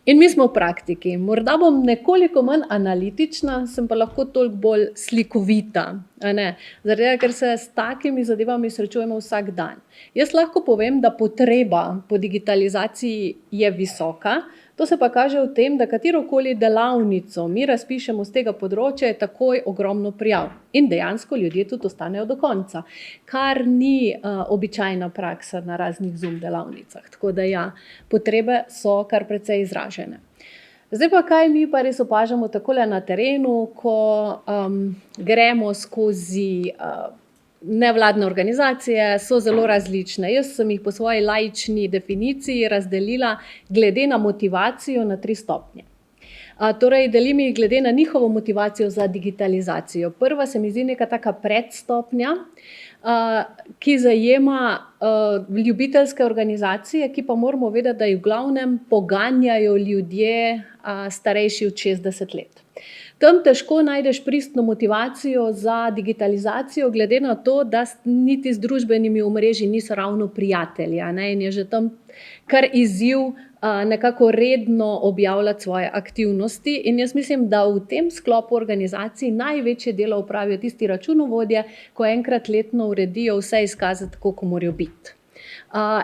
In mi smo praktiki. Morda bom nekoliko manj analitična, sem pa lahko toliko bolj slikovita. Zaradi tega, ker se s takimi zadevami srečujemo vsak dan. Jaz lahko povem, da potreba po digitalizaciji je visoka. To se pa kaže v tem, da katerokoli delavnico mi razpišemo z tega področja, je takoj ogromno prijav. In dejansko ljudje tudi ostanejo do konca, kar ni običajna praksa na raznih Zoom delavnicah. Tako da ja, potrebe so kar precej izražene. Zdaj pa kaj mi pa res opažamo takole na terenu, ko gremo skozi nevladne organizacije, so zelo različne. Jaz sem jih po svoji laični definiciji razdelila glede na motivacijo na 3 stopnje. Torej, delim jih glede na njihovo motivacijo za digitalizacijo. Prva se mi zdi neka taka predstopnja, ki zajema ljubiteljske organizacije, ki pa moramo vedeti, da jih v glavnem poganjajo ljudje starejši od 60 let. Tam težko najdeš pristno motivacijo za digitalizacijo, glede na to, da niti z družbenimi omrežji niso ravno prijatelji. In je že tam kar izziv nekako redno objavljati svoje aktivnosti. In jaz mislim, da v tem sklopu organizacij največje delo opravijo tisti računovodje, ko enkrat letno uredijo vse izkaze tako, kot morajo biti.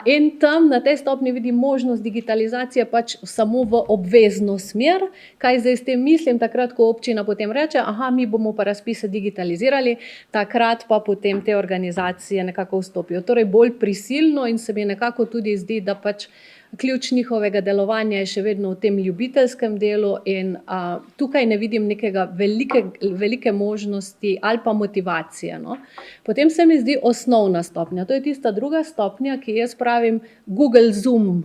In tam na tej stopni vidim možnost digitalizacije pač samo v obvezno smer. Kaj zdaj s tem mislim? Takrat, ko občina potem reče, mi bomo pa razpise digitalizirali, takrat pa potem te organizacije nekako vstopijo. Torej bolj prisilno in se mi nekako tudi zdi, da pač ključ njihovega delovanja je še vedno v tem ljubiteljskem delu in tukaj ne vidim nekega velike možnosti ali pa motivacije. No. Potem se mi zdi osnovna stopnja. To je tista druga stopnja, ki jaz pravim Google Zoom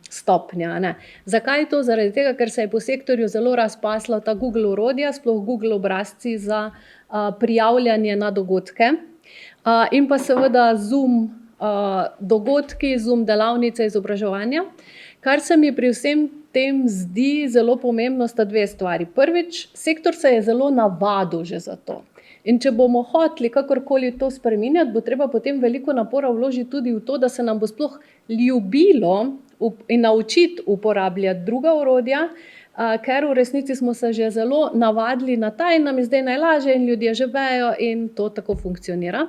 stopnja. Ne. Zakaj to? Zaradi tega, ker se je po sektorju zelo razpasla ta Google orodja, sploh Google obrazci za prijavljanje na dogodke in pa seveda Zoom dogodki, Zoom delavnice, izobraževanja. Kar se mi pri vsem tem zdi zelo pomembno, sta 2 stvari. Prvič, sektor se je zelo navadil že za to. In če bomo hoteli kakorkoli to spreminjati, bo treba potem veliko napora vložiti tudi v to, da se nam bo sploh ljubilo in naučiti uporabljati druga orodja, ker v resnici smo se že zelo navadili na ta in nam je zdaj najlažje in ljudje že vejo in to tako funkcionira.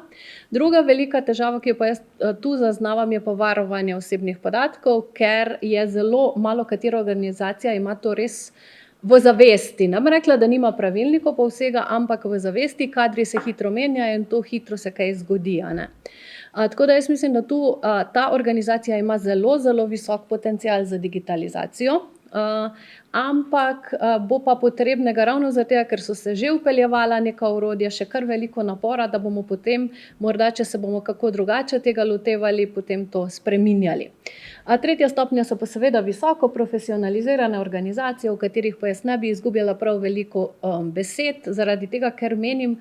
Druga velika težava, ki jo pa jaz tu zaznavam, je pa varovanje osebnih podatkov, ker je zelo malo katera organizacija ima to res v zavesti. Ne bom rekla, da nima pravilnikov pa vsega, ampak v zavesti, kadri se hitro menjajo in to hitro se kaj zgodi. Tako da jaz mislim, da tu ta organizacija ima zelo, zelo visok potencial za digitalizacijo. Ampak bo pa potrebnega ravno zato, ker so se že vpeljevala neka orodja, še kar veliko napora, da bomo potem, morda če se bomo kako drugače tega lotevali, potem to spreminjali. Tretja stopnja so pa seveda visoko profesionalizirane organizacije, v katerih pa jaz ne bi izgubljala prav veliko besed, zaradi tega, ker menim,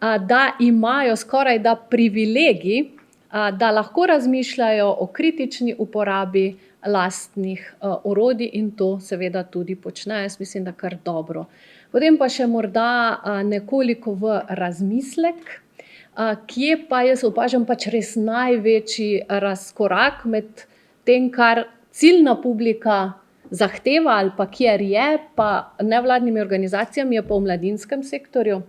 da imajo skoraj da privilegij, da lahko razmišljajo o kritični uporabi lastnih orodij in to seveda tudi počnejo, jaz mislim, da kar dobro. Potem pa še morda nekoliko v razmislek, kje pa jaz opažam pač res največji razkorak med tem, kar ciljna publika zahteva ali pa kjer je, pa nevladnimi organizacijami, je pa v mladinskem sektorju.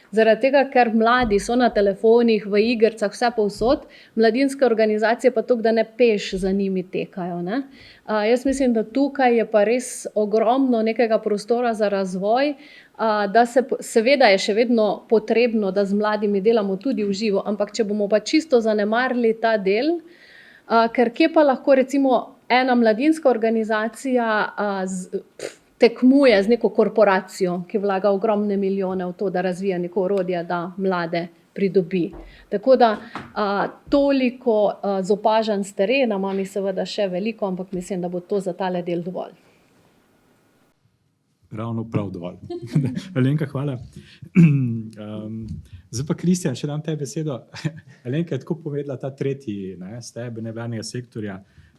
Zaradi tega, ker mladi so na telefonih, v igricah, vse povsod, mladinske organizacije pa toliko, da ne peš za njimi tekajo, ne. Jaz mislim, da tukaj je pa res ogromno nekega prostora za razvoj, da seveda je še vedno potrebno, da z mladimi delamo tudi v živo, ampak če bomo pa čisto zanemarili ta del, ker kje pa lahko recimo ena mladinska organizacija tekmuje z neko korporacijo, ki vlaga ogromne milijone v to, da razvija neko orodje, da mlade pridobi. Tako da toliko zopažanj s terena, imam jih seveda še veliko, ampak mislim, da bo to za tale del dovolj. Ravno prav dovolj. Alenka, hvala. Zdaj pa, Kristjan, še dam tebi besedo. Alenka je tako povedala ta tretji steber nevladnega sektorja,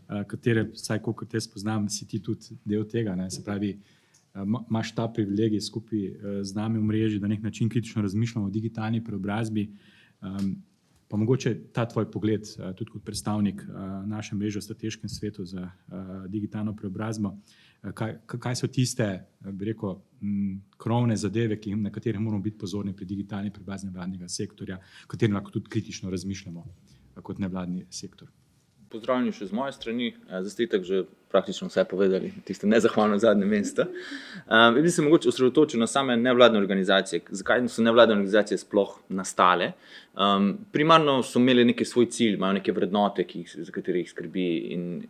katere, vsaj kolikor te spoznam, si ti tudi del tega, ne? Se pravi, imaš ta privilegij skupaj z nami v mreži, da na nek način kritično razmišljamo o digitalni preobrazbi, pa mogoče ta tvoj pogled, tudi kot predstavnik naše mreže v strateškem svetu za digitalno preobrazbo, kaj so tiste, bi rekel, krovne zadeve, na katere moramo biti pozorni pri digitalni preobrazbi nevladnega sektorja, katere lahko tudi kritično razmišljamo kot nevladni sektor. Pozdravljeni še z moje strani, zdaj ste itak že praktično vse povedali, tiste nezahvalno zadnje mesto. Jaz bi se mogoče osredotočil na same nevladne organizacije. Zakaj so nevladne organizacije sploh nastale? Primarno so imeli neki svoj cilj, imajo neke vrednote, za katere jih skrbi, in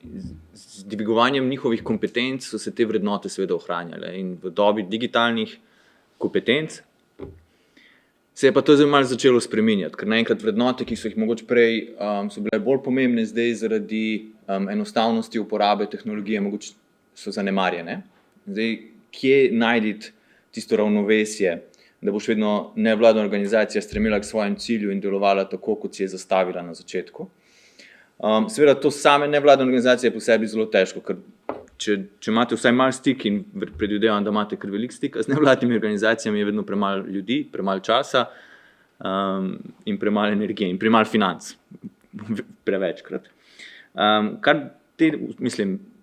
z dvigovanjem njihovih kompetenc so se te vrednote seveda ohranjale. In v dobi digitalnih kompetenc se je pa to zdaj malo začelo spreminjati, ker naenkrat vrednote, ki so jih mogoče prej so bile bolj pomembne, zdaj zaradi enostavnosti uporabe tehnologije mogoče so zanemarjene. Zdaj, kje najti tisto ravnovesje, da bo še vedno nevladna organizacija stremela k svojem cilju in delovala tako, kot si je zastavila na začetku. Seveda to same nevladne organizacije po sebi zelo težko, ker če imate vsaj malo stik, in predvidevam, da imate kar velik stik, z nevladnimi organizacijami je vedno premalo ljudi, premalo časa in premalo energije in premalo financ, prevečkrat.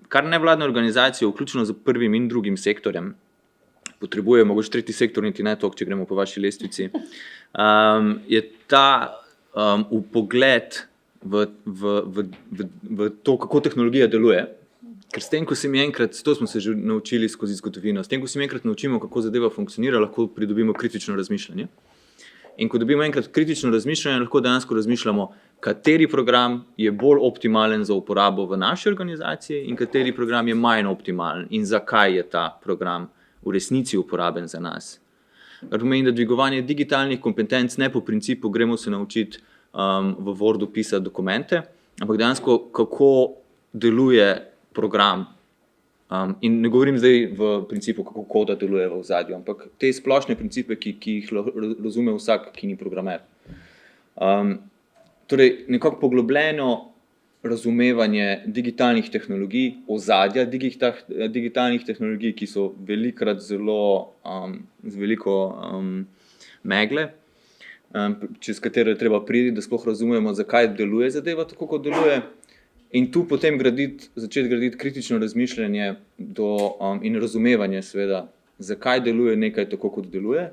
Kar nevladne organizacije, vključno z prvim in drugim sektorjem, potrebuje, mogoče tretji sektor niti ne toliko, če gremo po vaši lestvici, je ta vpogled v to, kako tehnologija deluje. Ker s tem, ko se mi enkrat, to smo se že naučili skozi zgodovino, s tem, ko se mi enkrat naučimo, kako zadeva funkcionira, lahko pridobimo kritično razmišljanje. In ko dobimo enkrat kritično razmišljanje, lahko dejansko razmišljamo, kateri program je bolj optimalen za uporabo v naši organizaciji in kateri program je manj optimalen in zakaj je ta program v resnici uporaben za nas. Kar pomeni, da dvigovanje digitalnih kompetenc ne po principu gremo se naučiti v Wordu pisati dokumente, ampak dejansko kako deluje program. In ne govorim zdaj v principu, kako koda deluje v ozadju, ampak te splošne principe, ki jih razume vsak, ki ni programer. Torej, nekako poglobljeno razumevanje digitalnih tehnologij, ozadja digitalnih tehnologij, ki so velikokrat zelo z veliko megle, čez katero je treba priti, da sploh razumemo, zakaj deluje zadeva tako, kot deluje. In tu potem začeti graditi kritično razmišljanje in razumevanje, seveda, zakaj deluje nekaj tako, kot deluje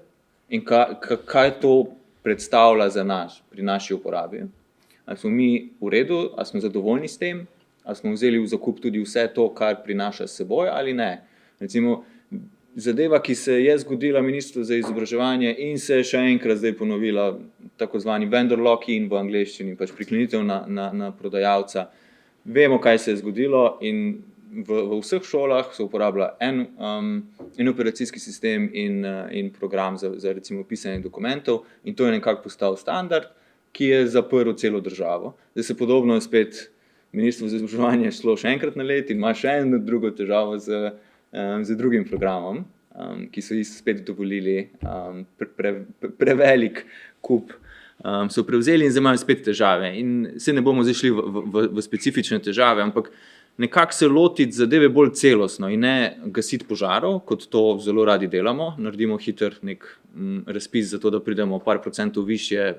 in kaj to predstavlja za nas pri naši uporabi. Ali smo mi v redu, ali smo zadovoljni s tem, ali smo vzeli v zakup tudi vse to, kar prinaša s seboj ali ne. Recimo, zadeva, ki se je zgodila ministru za izobraževanje in se je še enkrat zdaj ponovila, tako zvani vendor lock-in v angleščini, pač priklenitev na prodajalca. Vemo, kaj se je zgodilo, in v vseh šolah se uporablja en operacijski sistem in program za recimo pisanje dokumentov, in to je nekako postal standard, ki je zaprl celo državo. Zdaj se podobno spet ministrstvo za izobraževanje šlo še enkrat na let in ima še eno drugo težavo z drugim programom, ki so jih spet dovolili prevelik kup. So prevzeli in zdaj imajo spet težave. In se ne bomo zdaj šli v specifične težave, ampak nekako se lotiti zadeve bolj celostno in ne gasiti požarov, kot to zelo radi delamo. Naredimo hiter nek razpis za to, da pridemo par procentov više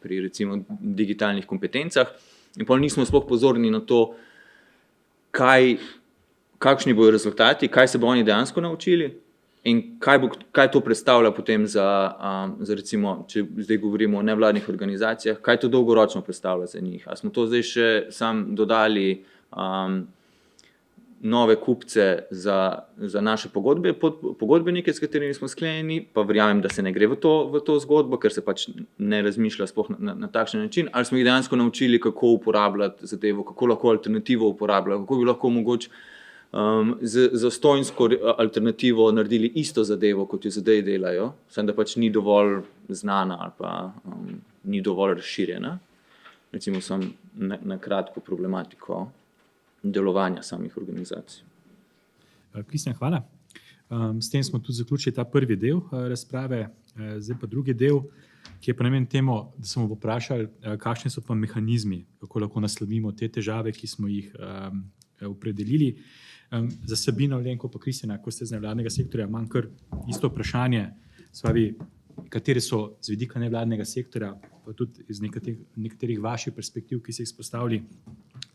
pri recimo digitalnih kompetencah in pa nismo sploh pozorni na to, kakšni bojo rezultati, kaj se bo oni dejansko naučili in kaj to predstavlja potem za recimo, če zdaj govorimo o nevladnih organizacijah, kaj to dolgoročno predstavlja za njih. A smo to zdaj še sam dodali nove kupce za naše pogodbenike, s katerimi smo sklenjeni, pa verjamem, da se ne gre v to zgodbo, ker se pač ne razmišlja sploh na takšen način, ali smo jih dejansko naučili, kako uporabljati zadevo, kako lahko alternativo uporabljajo, kako bi lahko mogoče z stojnsko alternativo naredili isto zadevo, kot jo zdaj delajo, samo da pač ni dovolj znana ali pa ni dovolj razširjena. Recimo samo na kratko problematiko delovanja samih organizacij. Kristjan, hvala. S tem smo tudi zaključili ta prvi del razprave, zdaj pa drugi del, ki je pa namenjen temu, da smo vprašali, kakšni so pa mehanizmi, kako lahko naslovimo te težave, ki smo jih opredelili. Za Sabino, Alenko pa Kristjana, ko ste iz nevladnega sektorja, imam kar isto vprašanje, katere so z vidika nevladnega sektorja, pa tudi iz nekaterih vaših perspektiv, ki ste jih izpostavili,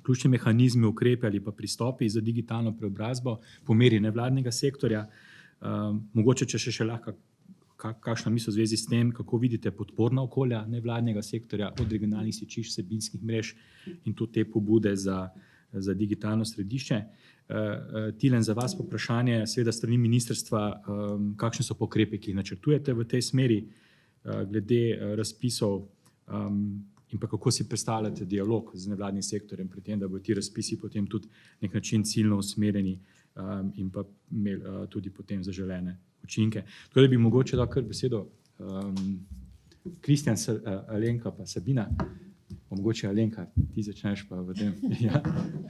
ključni mehanizmi, ukrepe ali pa pristopi za digitalno preobrazbo po meri nevladnega sektorja. Mogoče, če še lahko kakšna misel v zvezi s tem, kako vidite podporna okolja nevladnega sektorja, od regionalnih stičišč, vsebinskih mrež in tudi te pobude za digitalno središče. Tilen, za vas vprašanje, seveda strani ministrstva, kakšne so ukrepe, ki jih načrtujete v tej smeri, glede razpisov in pa kako si predstavljate dialog z nevladnim sektorjem pri tem, da bodo ti razpisi potem tudi nek način ciljno usmerjeni in pa imeli tudi potem zaželene učinke. Tako da bi mogoče dal kar besedo Kristjan, Alenka pa Sabina. Mogoče Alenka, ti začneš pa v tem,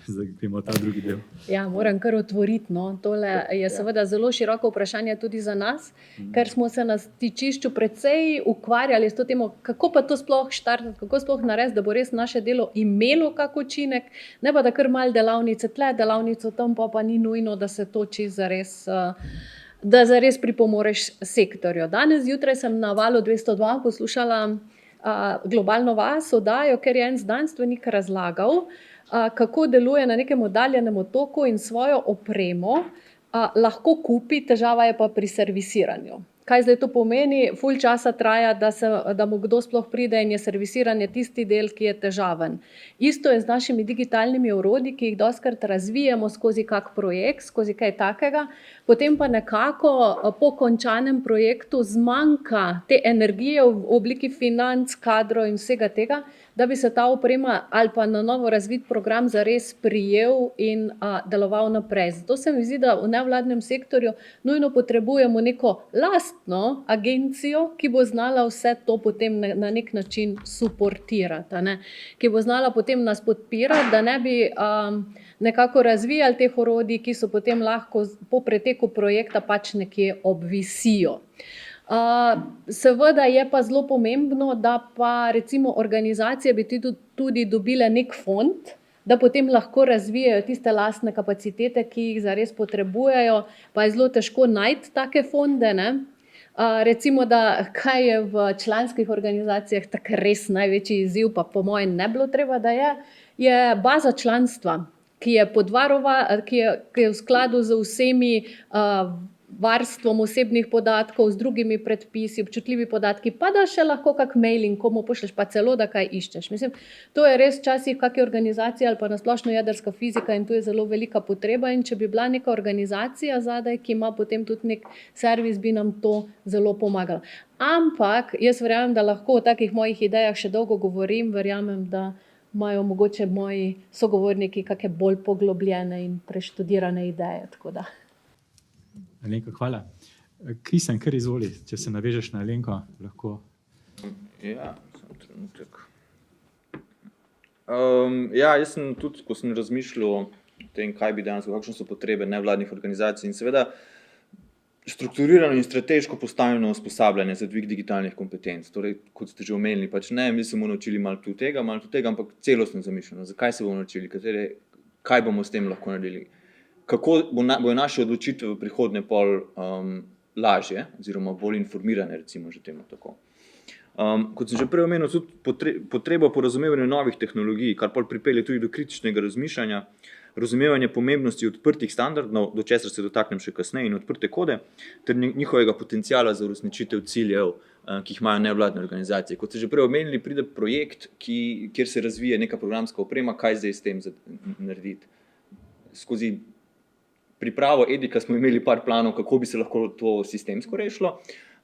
zdaj gremo ta drugi del. Ja, moram kar otvoriti, no. Tole je seveda zelo široko vprašanje tudi za nas, ker smo se na stičišču precej ukvarjali s to temo, kako pa to sploh štartati, kako sploh narediti, da bo res naše delo imelo kak učinek, ne pa da kar malo delavnice tle, delavnico tam, pa ni nujno, da se toči zares, da zares pripomoreš sektorju. Danes zjutraj sem na Valu 202 poslušala Globalno vas oddajo, ker je en znanstvenik razlagal, kako deluje na nekem oddaljenem otoku in svojo opremo lahko kupi, težava je pa pri servisiranju. Kaj zdaj to pomeni? Ful časa traja, da mu kdo sploh pride in je servisiranje tisti del, ki je težaven. Isto je z našimi digitalnimi orodji, ki jih dostikrat razvijamo skozi kak projekt, skozi kaj takega, potem pa nekako po končanem projektu zmanjka te energije v obliki financ, kadrov in vsega tega, da bi se ta oprema ali pa na novo razvit program zares prijel in deloval naprej. Zato se mi zdi, da v nevladnem sektorju nujno potrebujemo neko lastno agencijo, ki bo znala vse to potem na nek način suportirati, ne? Ki bo znala potem nas podpirati, da ne bi nekako razvijali teh orodij, ki so potem lahko po preteku projekta pač nekje obvisijo. Seveda je pa zelo pomembno, da pa recimo organizacije bi tudi dobile nek fond, da potem lahko razvijajo tiste lastne kapacitete, ki jih zares potrebujejo, pa je zelo težko najti take fonde, ne? Recimo, da kaj je v članskih organizacijah tak res največji izziv, pa po mojem ne bilo treba, da je baza članstva, ki je ki je v skladu z vsemi varstvom osebnih podatkov, z drugimi predpisi, občutljivi podatki, pa da še lahko kak mailing komu pošleš, pa celo, da kaj iščeš. Mislim, to je res včasih v kakšni organizaciji ali pa na splošno jedrska fizika in tu je zelo velika potreba in če bi bila neka organizacija zadaj, ki ima potem tudi nek servis, bi nam to zelo pomagalo. Ampak jaz verjamem, da lahko o takih mojih idejah še dolgo govorim, verjamem, da imajo mogoče moji sogovorniki kakšne bolj poglobljene in preštudirane ideje, tako da. Alenka, hvala. Kristjan, kar izvoli, če se navežeš na Alenko, lahko. Ja, samo trenutek. Jaz sem tudi, ko sem razmišljal o tem, kaj bi dejansko, kakšne so potrebe nevladnih organizacij in seveda strukturirano in strateško postavljeno usposabljanje za dvig digitalnih kompetenc. Torej, kot ste že omenili, pač ne, mi se bomo naučili malo tu tega, ampak celostno zamišljeno. Zakaj se bomo naučili, kaj bomo s tem lahko naredili. Kako bojo naše odločitve v prihodnje pol lažje, oziroma bolj informirane, recimo že temu tako. Kot sem že prej omenil, tudi potreba po razumevanju novih tehnologij, kar pol pripelje tudi do kritičnega razmišljanja, razumevanje pomembnosti odprtih standardov, do česar se dotaknem še kasneje, in odprte kode, ter njihovega potenciala za uresničitev ciljev, ki jih imajo nevladne organizacije. Kot ste že prej omenili, pride projekt, kjer se razvije neka programska oprema, kaj zdaj s tem narediti. Skozi pripravo Edika smo imeli par planov, kako bi se lahko to sistemsko rešilo,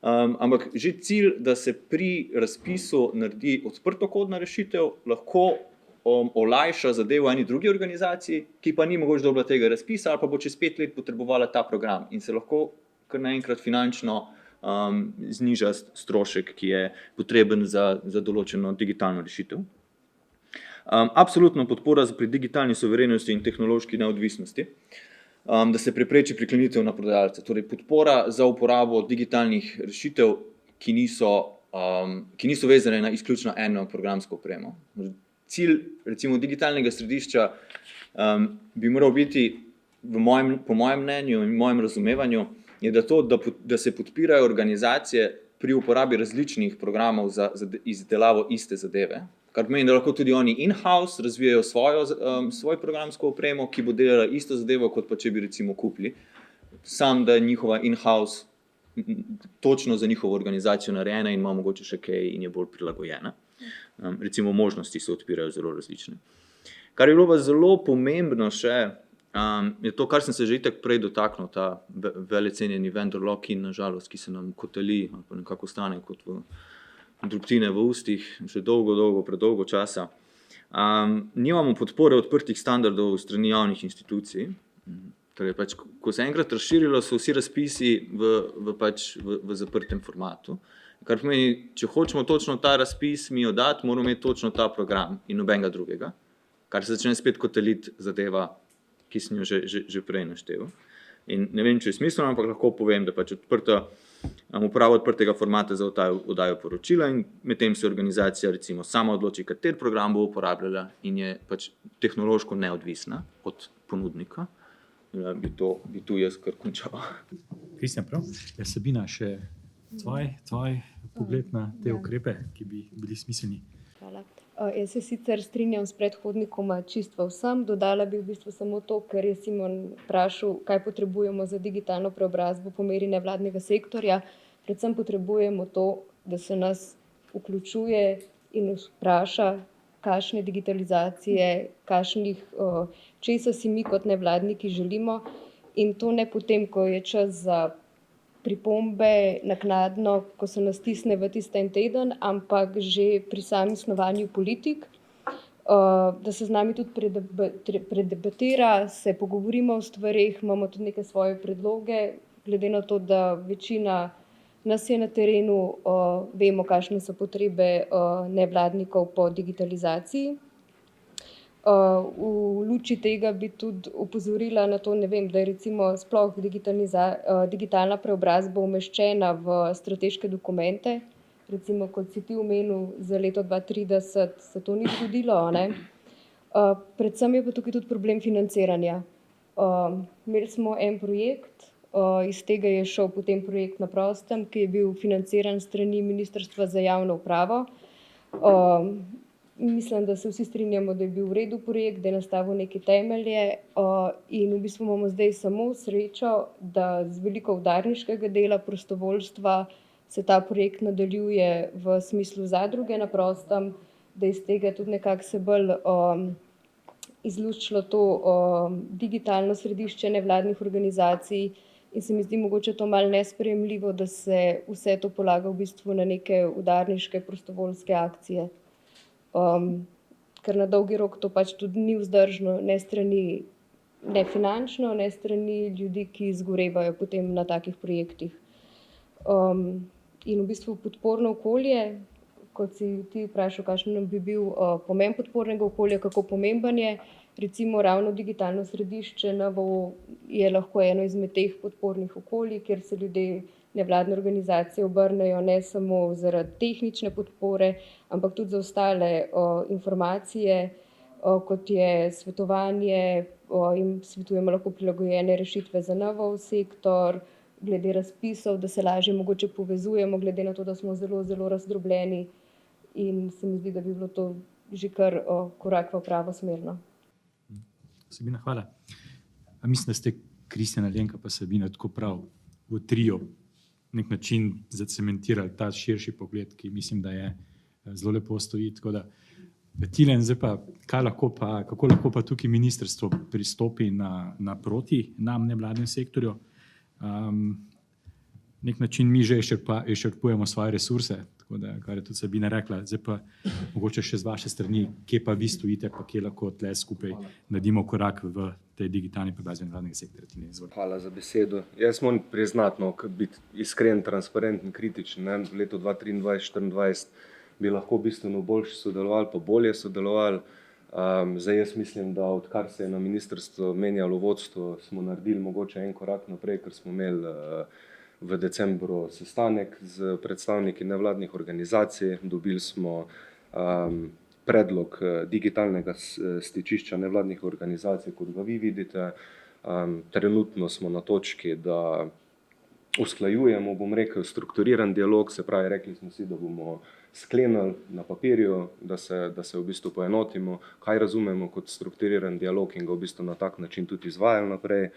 ampak že cilj, da se pri razpisu naredi odprtokodna rešitev, lahko olajša zadevo eni drugi organizaciji, ki pa ni mogoče dobila tega razpisa, ali pa bo čez 5 let potrebovala ta program in se lahko kar naenkrat finančno zniža strošek, ki je potreben za določeno digitalno rešitev. Absolutno podpora pri digitalni suverenosti in tehnološki neodvisnosti, da se prepreči priklenitev na prodajalce. Torej podpora za uporabo digitalnih rešitev, ki niso vezane na izključno eno programsko opremo. Cilj recimo digitalnega središča bi moral biti, po mojem mnenju in mojem razumevanju, je da se podpirajo organizacije pri uporabi različnih programov za izdelavo iste zadeve, kar pomeni, da lahko tudi oni in-house razvijajo svojo programsko opremo, ki bo delala isto zadevo, kot pa če bi recimo kupili. Sam, da je njihova in-house točno za njihovo organizacijo narejena in ima mogoče še kaj in je bolj prilagojena. Recimo možnosti se odpirajo zelo različne. Kar je bilo pa zelo pomembno še, je to, kar sem se že itak prej dotaknil, ta velecenjeni vendor lock-in, nažalost, ki se nam kotali, ali pa nekako stane kot drobtine v ustih, že predolgo časa. Nimamo podpore odprtih standardov v strani javnih institucij. Torej, ko se enkrat razširilo, so vsi razpisi v zaprtem formatu. Kar pomeni, če hočemo točno ta razpis mi oddati, moramo imeti točno ta program in nobenega drugega. Kar se začne spet kotaliti zadeva, ki sem jo že prej naštel. In ne vem, če je smiselno, ampak lahko povem, da uporaba odprtega formata za oddajo poročila in medtem se organizacija recimo sama odloči, kater program bo uporabljala in je tehnološko neodvisna od ponudnika. Bi tu jaz kar končal. Kristjan, prav? Je Sabina še tvoj pogled na te ukrepe, ki bi bili smiselni? Hvala. Jaz se sicer strinjam s predhodnikoma čisto vsem. Dodala bi v bistvu samo to, ker je Simon vprašal, kaj potrebujemo za digitalno preobrazbo po meri nevladnega sektorja. Predvsem potrebujemo to, da se nas vključuje in vpraša, kakšne digitalizacije, česa si mi kot nevladniki želimo, in to ne potem, ko je čas za pripombe naknadno, ko se nas stisne v tisti en teden, ampak že pri samem snovanju politik, da se z nami tudi predebatira, se pogovorimo o stvareh, imamo tudi neke svoje predloge, glede na to, da večina nas je na terenu, vemo, kakšne so potrebe nevladnikov po digitalizaciji. V luči tega bi tudi opozorila na to, da je recimo sploh digitalna preobrazba umeščena v strateške dokumente. Recimo, kot si ti omenil, za leto 2030 se to ni zgodilo, ne? Predvsem je pa tukaj tudi problem financiranja. Imeli smo en projekt, iz tega je šel potem projekt Na prostem, ki je bil financiran s strani Ministrstva za javno upravo. Mislim, da se vsi strinjamo, da je bil v redu projekt, da je nastavil neke temelje, in v bistvu imamo zdaj samo srečo, da z veliko udarniškega dela prostovoljstva se ta projekt nadaljuje v smislu zadruge Na prostem, da iz tega tudi nekako se bolj izluščilo to digitalno središče nevladnih organizacij, in se mi zdi mogoče to malo nesprejemljivo, da se vse to polaga v bistvu na neke udarniške prostovoljske akcije. Ker na dolgi rok to tudi ni vzdržno, ne finančno, ne strani ljudi, ki izgorevajo potem na takih projektih. In v bistvu podporno okolje, kot si ti vprašal, kakšen bi bil pomen podpornega okolja, kako pomemben je, recimo ravno digitalno središče NVO je lahko eno izmed teh podpornih okolij, kjer se ljudje, nevladne organizacije obrnejo ne samo zaradi tehnične podpore, ampak tudi za ostale informacije, kot je svetovanje, jim svetujemo lahko prilagojene rešitve za NVO sektor, glede razpisov, da se lažje mogoče povezujemo, glede na to, da smo zelo, zelo razdrobljeni, in se mi zdi, da bi bilo to že kar korak v pravo smer. Sabina, hvala. Mislim, da ste Kristjana, Alenka pa Sabina tako prav v trio nek način zacementirali ta širši pogled, ki mislim, da je zelo lepo stoji. Tako da, Tilen, zdaj pa, kako lahko pa tukaj ministrstvo pristopi naproti nam, nevladnem sektorju. Nek način mi že izčrpujemo svoje resurse, tako da, kar je tudi Sabina rekla, zdaj pa mogoče še z vaše strani, kje pa vi stojite, pa kje lahko tle skupaj naredimo korak v tej digitalni preobrazbi nevladnega sektorja. Tilen, izvolite. Hvala za besedo. Jaz moram priznati, biti iskren, transparenten, kritičen. V letu 2023-2024 bi lahko bistveno boljše sodelovali, pa bolje sodelovali. Zdaj jaz mislim, da odkar se je na ministrstvu menjalo vodstvo, smo naredili mogoče en korak naprej, ker smo imeli v decembru sestanek z predstavniki nevladnih organizacij. Dobili smo predlog digitalnega stičišča nevladnih organizacij, kot ga vi vidite. Trenutno smo na točki, da usklajujemo, strukturiran dialog, se pravi, rekli smo si, da bomo sklenili na papirju, da se v bistvu poenotimo, kaj razumemo kot strukturiran dialog in ga v bistvu na tak način tudi izvajali naprej.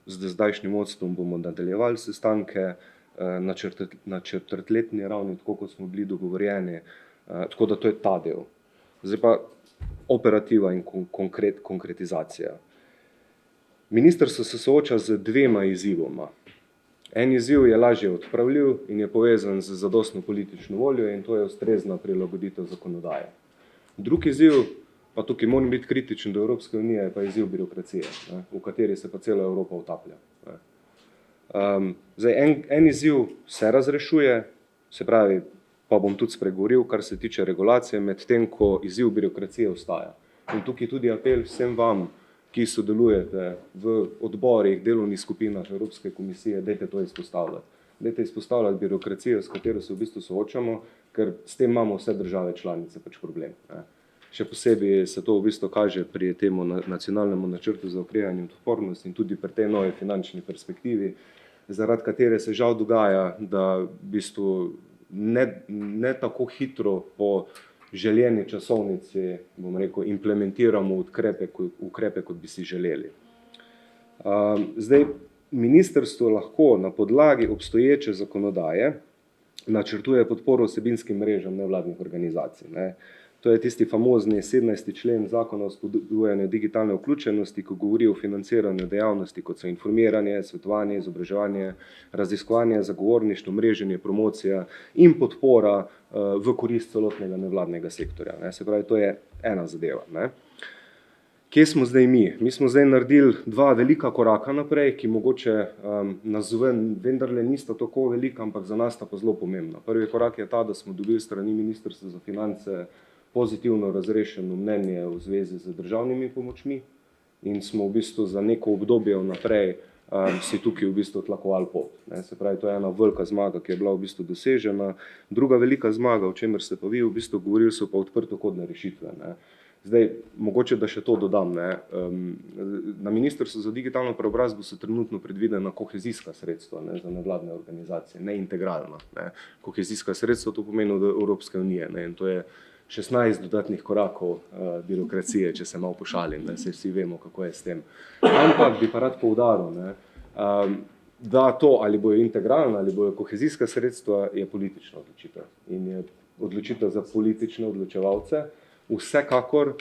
Z zdajšnjim vodstvom bomo nadaljevali sestanke na četrtletni ravni, tako kot smo bili dogovorjeni, tako da to je ta del. Zdaj pa operativa in konkretizacija. Ministrstvo se sooča z dvema izzivoma. En izziv je lažje odpravljiv in je povezan z zadostno politično voljo, in to je ustrezna prilagoditev zakonodaje. Drugi izziv, pa tukaj moram biti kritičen do Evropske unije, je pa izziv birokracije, v kateri se pa cela Evropa utaplja. Zdaj, en izziv se razrešuje, se pravi, pa bom tudi spregovoril, kar se tiče regulacije, medtem ko izziv birokracije ostaja. In tukaj tudi apel vsem vam, ki sodelujete v odborih, delovnih skupinah Evropske komisije, dajte to izpostavljati. Dajte izpostavljati birokracijo, s katero se v bistvu soočamo, ker s tem imamo vse države članice pač problem. Še posebej se to v bistvu kaže pri temu nacionalnemu načrtu za okrevanje in odpornost in tudi pri tej novi finančni perspektivi, zaradi katere se žal dogaja, da v bistvu ne tako hitro po željeni časovnici, implementiramo ukrepe, kot bi si želeli. Zdaj, ministrstvo lahko na podlagi obstoječe zakonodaje načrtuje podporo vsebinskim mrežam nevladnih organizacij. To je tisti famozni 17. člen Zakona o spodbujanju digitalne vključenosti, ko govori o financiranju dejavnosti, kot so informiranje, svetovanje, izobraževanje, raziskovanje, zagovorništvo, mreženje, promocija in podpora v korist celotnega nevladnega sektorja. Se pravi, to je ena zadeva. Kje smo zdaj mi? Mi smo zdaj naredili dva velika koraka naprej, ki mogoče nazven vendarle nista tako velika, ampak za nas sta pa zelo pomembna. Prvi korak je ta, da smo dobili strani Ministrstva za finance pozitivno razrešeno mnenje v zvezi z državnimi pomočmi in smo v bistvu za neko obdobje vnaprej si tukaj v bistvu tlakovali pot. Se pravi, to je ena velika zmaga, ki je bila v bistvu dosežena. Druga velika zmaga, o čemer ste pa vi v bistvu govorili, so pa odprtokodne rešitve. Zdaj, mogoče da še to dodam. Na Ministrstvu za digitalno preobrazbo so trenutno predvidena kohezijska sredstva za nevladne organizacije, ne integralna. Kohezijska sredstva, to pomeni od Evropske unije, in to je 16 dodatnih korakov birokracije, če se malo pošalim, se vsi vemo, kako je s tem. Ampak bi pa rad poudaril, da to, ali bojo integralna ali bojo kohezijska sredstva, je politična odločitev. In je odločitev za politične odločevalce. Vsekakor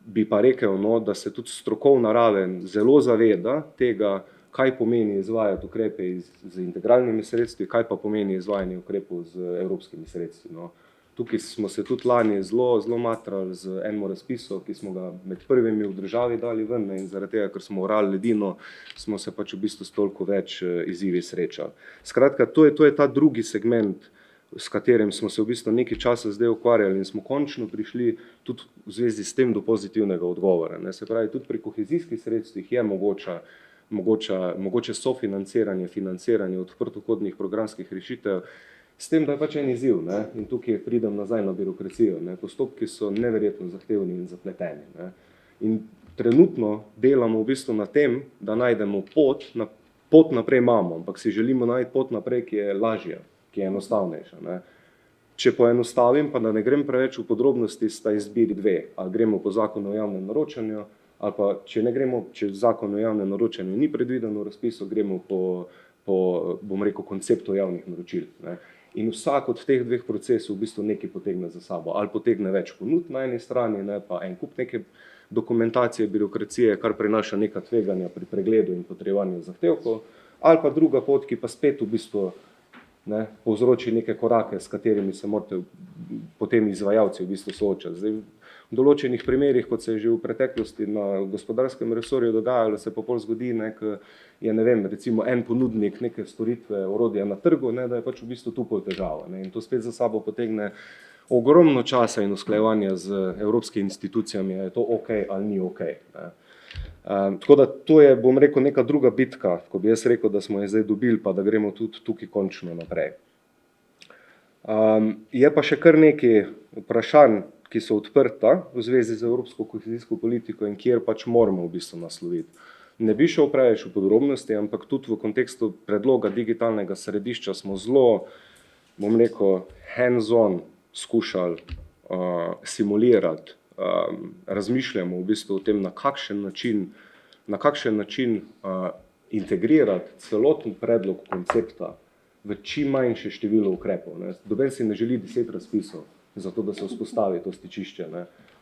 bi pa rekel, da se tudi strokovna raven zelo zaveda tega, kaj pomeni izvajati ukrepe z integralnimi sredstvi, kaj pa pomeni izvajanje ukrepov z evropskimi sredstvi. Tukaj smo se tudi lani zelo matrali z enim razpisom, ki smo ga med prvimi v državi dali ven, in zaradi tega, ker smo orali ledino, smo se pač v bistvu s toliko več izzivi srečali. Skratka, to je ta drugi segment, s katerim smo se v bistvu nekaj časa zdaj ukvarjali in smo končno prišli tudi v zvezi s tem do pozitivnega odgovora. Se pravi, tudi pri kohezijskih sredstvih je mogoče sofinanciranje, financiranje odprtokodnih programskih rešitev. S tem, da je pač en izziv, ne? In tukaj pridem nazaj na birokracijo. Ne? Postopki so neverjetno zahtevni in zapleteni. Ne? In trenutno delamo v bistvu na tem, da najdemo pot naprej imamo, ampak si želimo najti pot naprej, ki je lažja, ki je enostavnejša. Ne? Če poenostavim, pa da ne grem preveč v podrobnosti, sta izbiri dve. Ali gremo po zakonu o javnem naročanju, ali pa če zakon o javnem naročanju ni predviden v razpisu, gremo po bom rekel, konceptu javnih naročil. Ne? In vsak od teh dveh procesov v bistvu nekaj potegne za sabo. Ali potegne več ponudb na eni strani, ne, pa en kup neke dokumentacije, birokracije, kar prinaša neka tveganja pri pregledu in potrjevanju zahtevkov, ali pa druga pot, ki pa spet v bistvu povzroči neke korake, s katerimi se morate potem izvajalci v bistvu soočati. Zdaj, v določenih primerih, kot se je že v preteklosti na gospodarskem resorju dogajalo, se pa pol zgodi, ko je, ne vem, recimo en ponudnik neke storitve, orodja na trgu, da je pač v bistvu tu pol težava. In to spet za sabo potegne ogromno časa in usklajevanja z evropskimi institucijami, je to ok ali ni ok. Tako da to je, bom rekel, neka druga bitka, ko bi jaz rekel, da smo jo zdaj dobili, pa da gremo tudi tukaj končno naprej. Je pa še kar nekaj vprašanj, ki so odprta v zvezi z evropsko kohezijsko politiko in kjer pač moramo v bistvu nasloviti. Ne bi šel preveč v podrobnosti, ampak tudi v kontekstu predloga digitalnega središča smo zelo, bom rekel, hands-on skušali simulirati, razmišljamo v bistvu o tem, na kakšen način integrirati celoten predlog koncepta v čim manjše število ukrepov. Noben si ne želi 10 razpisov, zato da se vzpostavi to stičišče.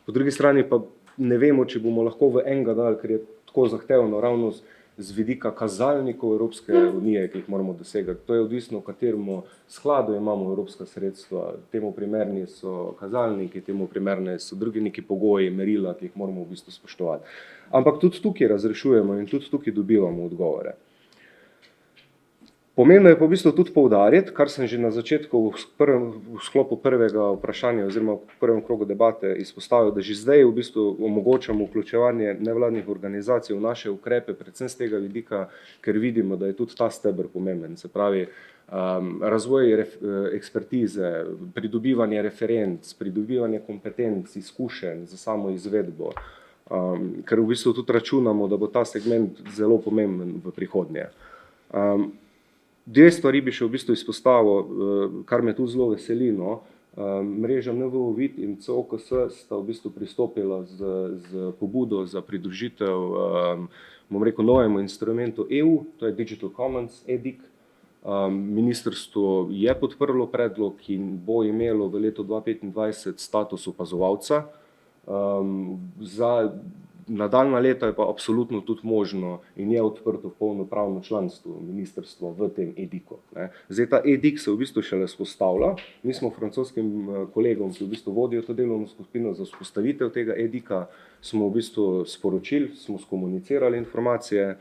Po drugi strani pa ne vemo, če bomo lahko v enega dali, ker je tako zahtevno ravno z vidika kazalnikov Evropske unije, ki jih moramo dosegati. To je odvisno, v katerem skladu imamo evropska sredstva. Temu primerni so kazalniki, temu primerne so drugi neki pogoji, merila, ki jih moramo v bistvu spoštovati. Ampak tudi tukaj razrešujemo in tudi tukaj dobivamo odgovore. Pomembno je pa v bistvu tudi poudariti, kar sem že na začetku v sklopu prvega vprašanja oziroma v prvem krogu debate izpostavil, da že zdaj v bistvu omogočamo vključevanje nevladnih organizacij v naše ukrepe, predvsem z tega vidika, ker vidimo, da je tudi ta steber pomemben. Se pravi, razvoj ekspertize, pridobivanje referenc, pridobivanje kompetenc, izkušenj za samo izvedbo, ker v bistvu tudi računamo, da bo ta segment zelo pomemben v prihodnje. Dve stvari bi še v bistvu izpostavil, kar me tu zelo veseli. Mreža NVO Vid in COKS sta v bistvu pristopila z pobudo za pridružitev, bom rekel, novemu instrumentu EU, to je Digital Commons, EDIC. Ministrstvo je podprlo predlog in bo imelo v letu 2025 status opazovalca. Za nadaljnja leta je pa absolutno tudi možno in je odprto polnopravno članstvo ministrstva v tem EDIC-u. Zdaj ta EDIC se v bistvu šele vzpostavlja. Mi smo francoskim kolegom, ki v bistvu vodijo to delovno skupino za vzpostavitev tega EDIC-a, smo v bistvu sporočili, smo skomunicirali informacije,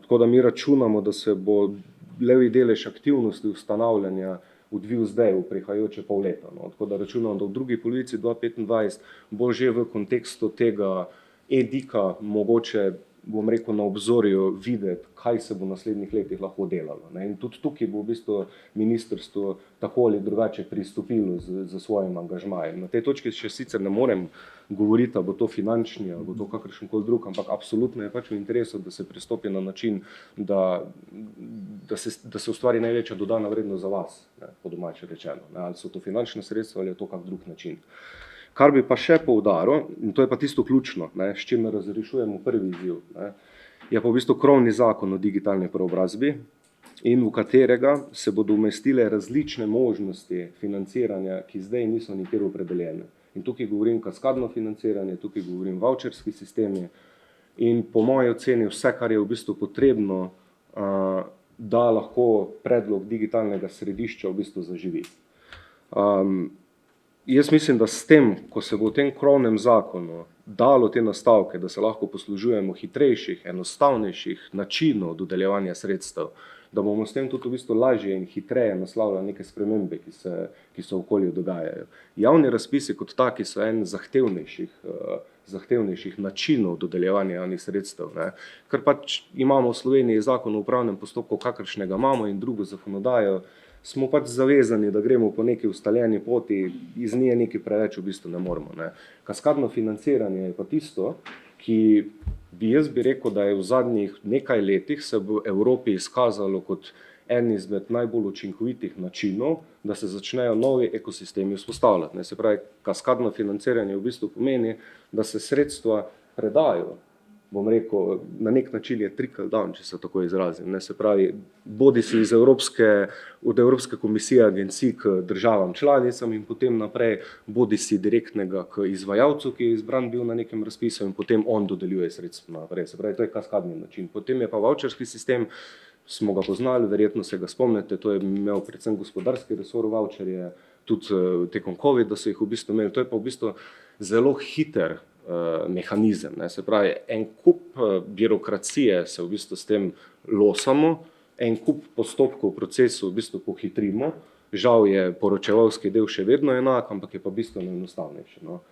tako da mi računamo, da se bo levi delež aktivnosti ustanavljanja odvil zdaj v prihajajoče pol leta. Tako da računamo, da v drugi polovici 2025 bo že v kontekstu tega EDIC-a mogoče, bom rekel, na obzorju videti, kaj se bo v naslednjih letih lahko delalo. In tudi tukaj bo v bistvu ministrstvo tako ali drugače pristopilo z svojim angažmajem. Na tej točki še sicer ne morem govoriti, da bo to finančni, ali bo to kakršenkoli drug, ampak absolutno je pač v interesu, da se pristopi na način, da se ustvari največja dodana vrednost za vas, po domače rečeno. Ali so to finančne sredstva ali je to kak drug način. Kar bi pa še poudaril, in to je pa tisto ključno, s čimer razrešujemo prvi izziv, je pa v bistvu krovni zakon o digitalni preobrazbi, in v katerega se bodo umestile različne možnosti financiranja, ki zdaj niso nikjer opredeljene. In tukaj govorim kaskadno financiranje, tukaj govorim vavčerski sistemi in po moji oceni vse, kar je v bistvu potrebno, da lahko predlog digitalnega središča v bistvu zaživi. Jaz mislim, da s tem, ko se bo v tem krovnem zakonu dalo te nastavke, da se lahko poslužujemo hitrejših, enostavnejših načinov dodeljevanja sredstev, da bomo s tem tudi v bistvu lažje in hitreje naslavljali neke spremembe, ki se v okolju dogajajo. Javni razpisi kot taki so en zahtevnejših načinov dodeljevanja javnih sredstev, ker pač imamo v Sloveniji zakon o upravnem postopku, kakršnega imamo, in drugo zakonodajo, smo pač zavezani, da gremo po neki ustaljeni poti, iz nje nekaj preveč v bistvu ne moremo. Ne. Kaskadno financiranje je pa tisto, ki jaz bi rekel, da je v zadnjih nekaj letih se v Evropi izkazalo kot en izmed najbolj učinkovitih načinov, da se začnejo novi ekosistemi vzpostavljati. Ne. Se pravi, kaskadno financiranje v bistvu pomeni, da se sredstva predajo, bom rekel, na nek način je trickle down, če se tako izrazim. Ne. Se pravi, bodi si od Evropske komisije agencij k državam članicam in potem naprej bodi si direktnega k izvajalcu, ki je izbran bil na nekem razpisu in potem on dodeljuje sredstva naprej. Se pravi, to je kaskadni način. Potem je pa vavčerski sistem, smo ga poznali, verjetno se ga spomnite, to je imel predvsem gospodarski resor vavčerje, tudi tekom COVID, da so jih v bistvu imeli. To je pa v bistvu zelo hiter mehanizem. Ne. Se pravi, en kup birokracije se v bistvu s tem losamo, en kup postopkov v procesu v bistvu pohitrimo. Žal je poročevalski del še vedno enak, ampak je pa bistveno enostavnejši. No.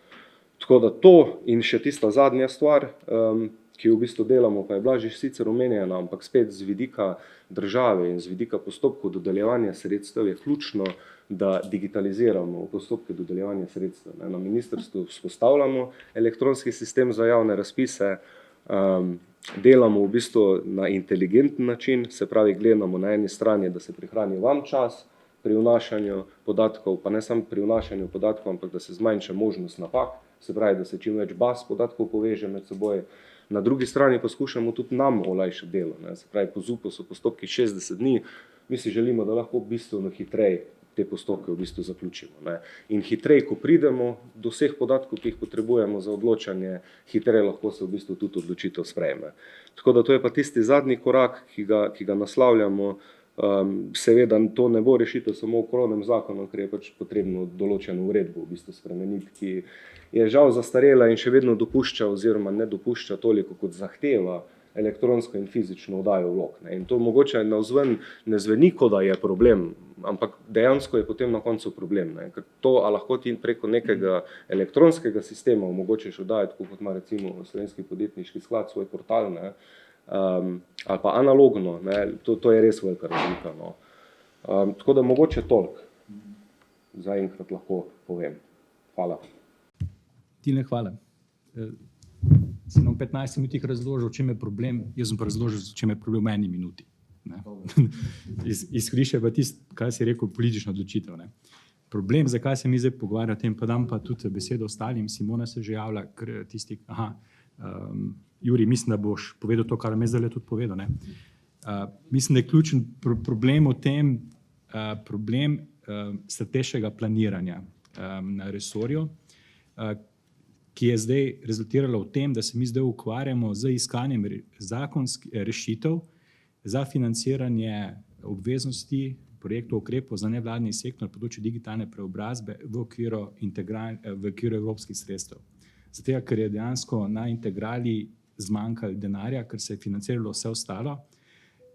Tako da to in še tista zadnja stvar, ki v bistvu delamo, pa je bila že sicer omenjena, ampak spet z vidika države in z vidika postopkov dodeljevanja sredstev je ključno, da digitaliziramo postopke dodeljevanja sredstev. Na ministrstvu vzpostavljamo elektronski sistem za javne razpise, delamo v bistvu na inteligenten način, se pravi, gledamo na eni strani, da se prihrani vam čas pri vnašanju podatkov, pa ne samo pri vnašanju podatkov, ampak da se zmanjša možnost napak, se pravi, da se čim več baz podatkov poveže med seboj. Na drugi strani poskušamo tudi nam olajšati delo. Ne. Se pravi, po ZUP-u so postopki 60 dni, mi si želimo, da lahko bistveno hitreje te postopke v bistvu zaključimo. Ne. In hitreje, ko pridemo do vseh podatkov, ki jih potrebujemo za odločanje, hitreje lahko se v bistvu tudi odločitev sprejme. Tako da to je pa tisti zadnji korak, ki ga naslavljamo. Seveda to ne bo rešitev samo v krovnem zakonu, ker je pač potrebno določeno uredbo v bistvu spremeniti, ki je žal zastarela in še vedno dopušča oziroma ne dopušča toliko kot zahteva elektronsko in fizično oddajo vlog. In to mogoče navzven ne zveni, kot da je problem, ampak dejansko je potem na koncu problem. Ne. Ker to, a lahko ti preko nekega elektronskega sistema omogočiš oddajati, tako kot ima recimo Slovenski podjetniški sklad svoj portal, ne, ali pa analogno, ne, to je res velika razlika. No. Tako da mogoče toliko zaenkrat lahko povem. Hvala. Tine, hvala. Si nam v 15 minutih razložil, čem je problem, jaz sem pa razložil, čem je problem v 1 minuti. Izhodišče pa tisto, kaj si rekel, politična odločitev. Ne. Problem, zakaj se mi zdaj pogovarjamo o tem, pa dam pa tudi besedo ostalim, Simona se že javlja, ker tisti, Juri, mislim, da boš povedal to, kar me zdaj tudi povedal. Ne. Mislim, da je ključen problem v tem, problem strateškega planiranja na resorju, ki je zdaj rezultiralo v tem, da se mi zdaj ukvarjamo z iskanjem zakonskih rešitev za financiranje obveznosti projektov ukrepov za nevladni sektor na področju digitalne preobrazbe v okviru evropskih sredstev. Zato, ker je dejansko na integrali zmanjkalo denarja, ker se je financiralo vse ostalo.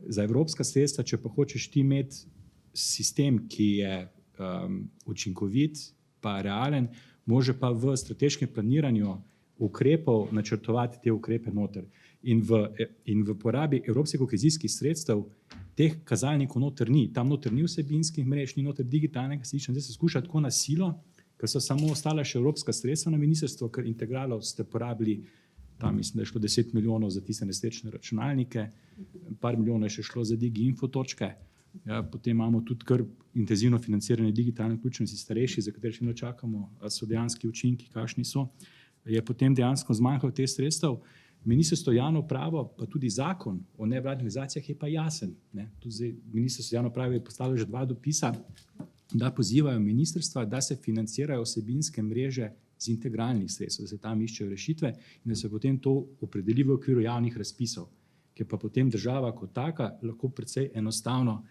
Za evropska sredstva, če pa hočeš ti imeti sistem, ki je učinkovit pa realen, može pa v strateškem planiranju ukrepov načrtovati te ukrepe noter. In v porabi evropskih kohezijskih sredstev teh kazalnikov noter ni. Tam noter ni vsebinskih mrež, ni noter digitalnega središča. Zdaj se skuša tako na silo, ker so samo ostala še evropska sredstva na ministrstvo, ker integralo ste porabili, tam mislim, da je šlo 10 milijonov za tiste nesrečne računalnike, par milijonov je še šlo za digi-info točke. Ja, potem imamo tudi kar intenzivno financiranje digitalne vključenosti starejših, za katere še ne čakamo, so dejanski učinki, kakšni so. Je potem dejansko zmanjkalo teh sredstev. Ministrstvo javno upravo, pa tudi zakon o nevladnih organizacijah je pa jasen. Ne. Ministrstvo javno upravo je poslalo že 2 dopisa, da pozivajo ministrstva, da se financirajo vsebinske mreže z integralnih sredstev, da se tam iščejo rešitve in da se potem to opredeli v okviru javnih razpisov, ker pa potem država kot taka lahko precej enostavno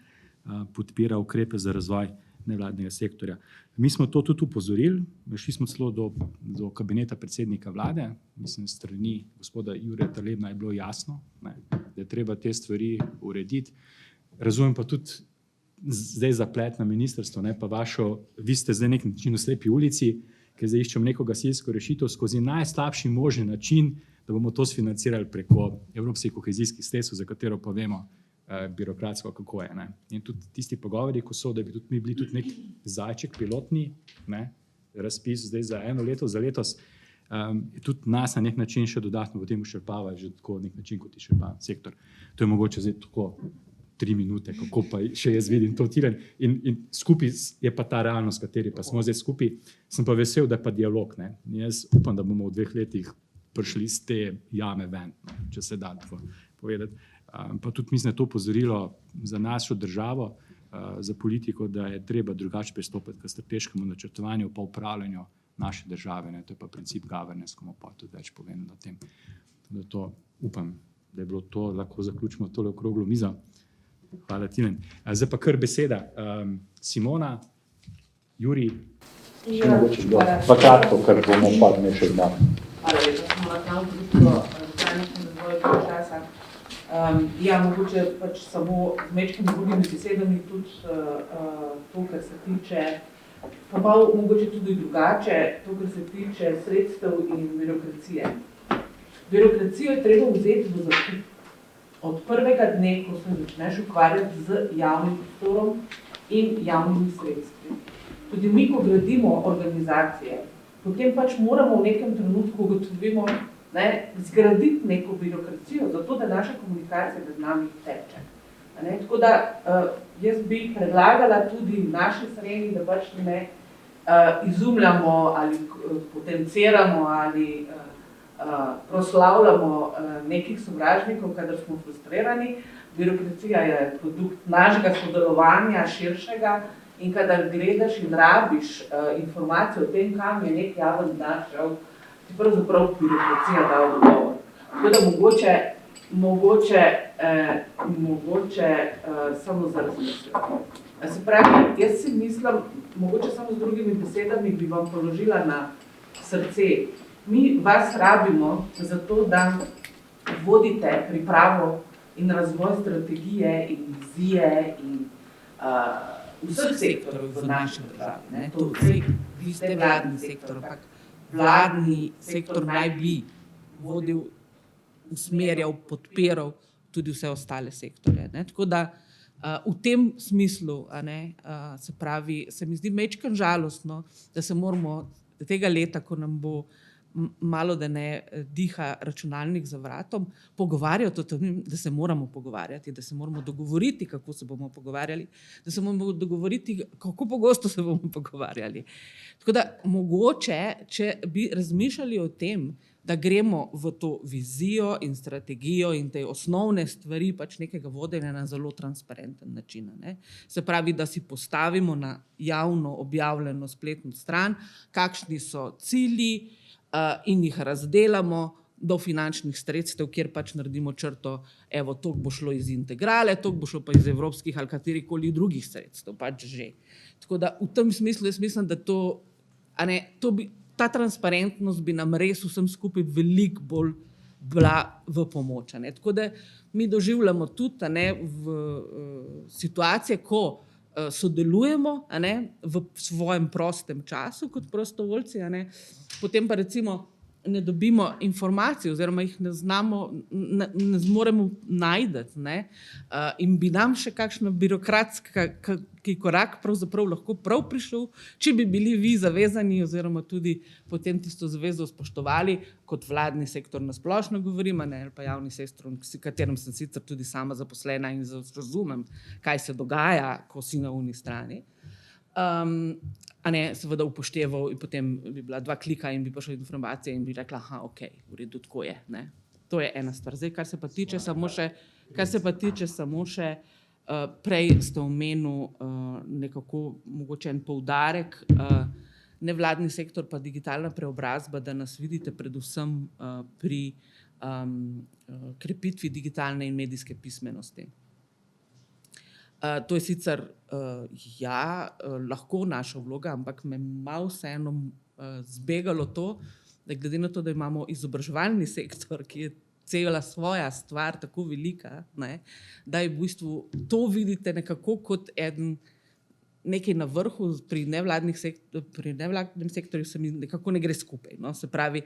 podpira ukrepe za razvoj nevladnega sektorja. Mi smo to tudi upozorili, šli smo celo do kabineta predsednika vlade, mislim, strani gospoda Jureta Lebna je bilo jasno, ne, da je treba te stvari urediti. Razumem pa tudi zdaj zaplet na ministrstvo, ne, pa vi ste zdaj nek način v slepi ulici, ker zdaj iščemo neko gasilsko rešitev skozi najslabši možni način, da bomo to sfinancirali preko evropskih kohezijskih sredstev, za katero pa vemo, birokratsko, kako je. Ne? In tudi tisti pogovori, ko so, da bi tudi mi bili tudi nek zajček pilotni, ne? Razpis zdaj za 1 leto, za letos, tudi nas na nek način še dodatno potem ušrpava, že tako nek način, kot je šrpa sektor. To je mogoče zdaj tako 3 minute, kako pa še jaz vidim to tiren. In skupaj je pa ta realnost, kateri pa smo zdaj skupaj. Sem pa vesel, da je pa dialog. Ne? Jaz upam, da bomo v 2 letih prišli iz te jame ven, no? Če se da povedati. Pa tudi mislim, da je to opozorilo za našo državo, za politiko, da je treba drugače pristopiti k strateškemu načrtovanju pa upravljanju naše države. Ne? To je pa princip governance, ko bomo pa tudi več povedali o tem. Da to upam, da je bilo to, lahko zaključimo tole okroglo mizo. Hvala, Tilen. Zdaj pa kar beseda. Simona, Juri, še mogoče bilo. Pa kratko, ker bomo padli še dna. Hvala lepa, smo na tam kratko trajnostno razvoju časa. Ja, mogoče pač samo z mečkimi drugimi besedami tudi to, kar se tiče, pa malo mogoče tudi drugače, to, kar se tiče sredstev in birokracije. Birokracijo je treba vzeti v zakup. Od prvega dne, ko se začneš ukvarjati z javnim prostorom in javnimi sredstvi. Tudi mi, ko gradimo organizacije, potem pač moramo v nekem trenutku ugotovimo, zgraditi neko birokracijo, zato da naša komunikacija med nami teče. Tako da jaz bi predlagala tudi v naši sredini, da pač ne izumljamo ali potenciramo ali proslavljamo nekih sovražnikov, kadar smo frustrirani. Birokracija je produkt našega sodelovanja širšega in kadar gledaš in rabiš informacijo o tem, kam je nek javen dan šel, ti pravzaprav birokracija da odgovor. Tako da mogoče samo za razmisliti. Se pravi, jaz si mislim, mogoče samo z drugimi besedami bi vam položila na srce. Mi vas rabimo zato, da vodite pripravo in razvoj strategije in vizije in vseh sektorov v naši državi. To vi ste vladni sektor, ampak vladni sektor naj bi vodil, usmerjal, podpiral tudi vse ostale sektorje. Tako da v tem smislu, se pravi, se mi zdi majčkeno žalostno, da se moramo tega leta, ko nam bo malo da ne diha računalnik za vratom, pogovarjati o tem, da se moramo pogovarjati, da se moramo dogovoriti, kako se bomo pogovarjali, da se moramo dogovoriti, kako pogosto se bomo pogovarjali. Tako da mogoče, če bi razmišljali o tem, da gremo v to vizijo in strategijo in te osnovne stvari pač nekega vodenja na zelo transparenten način. Se pravi, da si postavimo na javno objavljeno spletno stran, kakšni so cilji, in jih razdelamo do finančnih sredstev, kjer pač naredimo črto, evo, toliko bo šlo iz integrale, toliko bo šlo pa iz evropskih ali katerikoli drugih sredstev, pač že. Tako da v tem smislu jaz mislim, da ta transparentnost bi nam res vsem skupaj veliko bolj bila v pomoč. Tako da mi doživljamo tudi v situacije, ko sodelujemo v svojem prostem času kot prostovoljci, potem pa recimo ne dobimo informacij oziroma jih ne zmoremo najti in bi nam še kakšna birokratski korak pravzaprav lahko prav prišel, če bi bili vi zavezani oziroma tudi potem tisto zavezo spoštovali, kot vladni sektor na splošno govorim, ali pa javni sektor, s katerim sem sicer tudi sama zaposlena in razumem, kaj se dogaja, ko si na uni strani. Seveda upošteval in potem bi bila 2 klika in bi prišla informacija in bi rekla, ok, v redu, tako je. To je ena stvar. Zdaj, kar se pa tiče samo še, prej ste omenil nekako mogoče en poudarek, nevladni sektor pa digitalna preobrazba, da nas vidite predvsem pri krepitvi digitalne in medijske pismenosti. To je sicer lahko naša vloga, ampak me malo vseeno zbegalo to, da glede na to, da imamo izobraževalni sektor, ki je cela svoja stvar tako velika, da je v bistvu to vidite nekako kot nekaj na vrhu, pri nevladnem sektorju se mi nekako ne gre skupaj. Se pravi,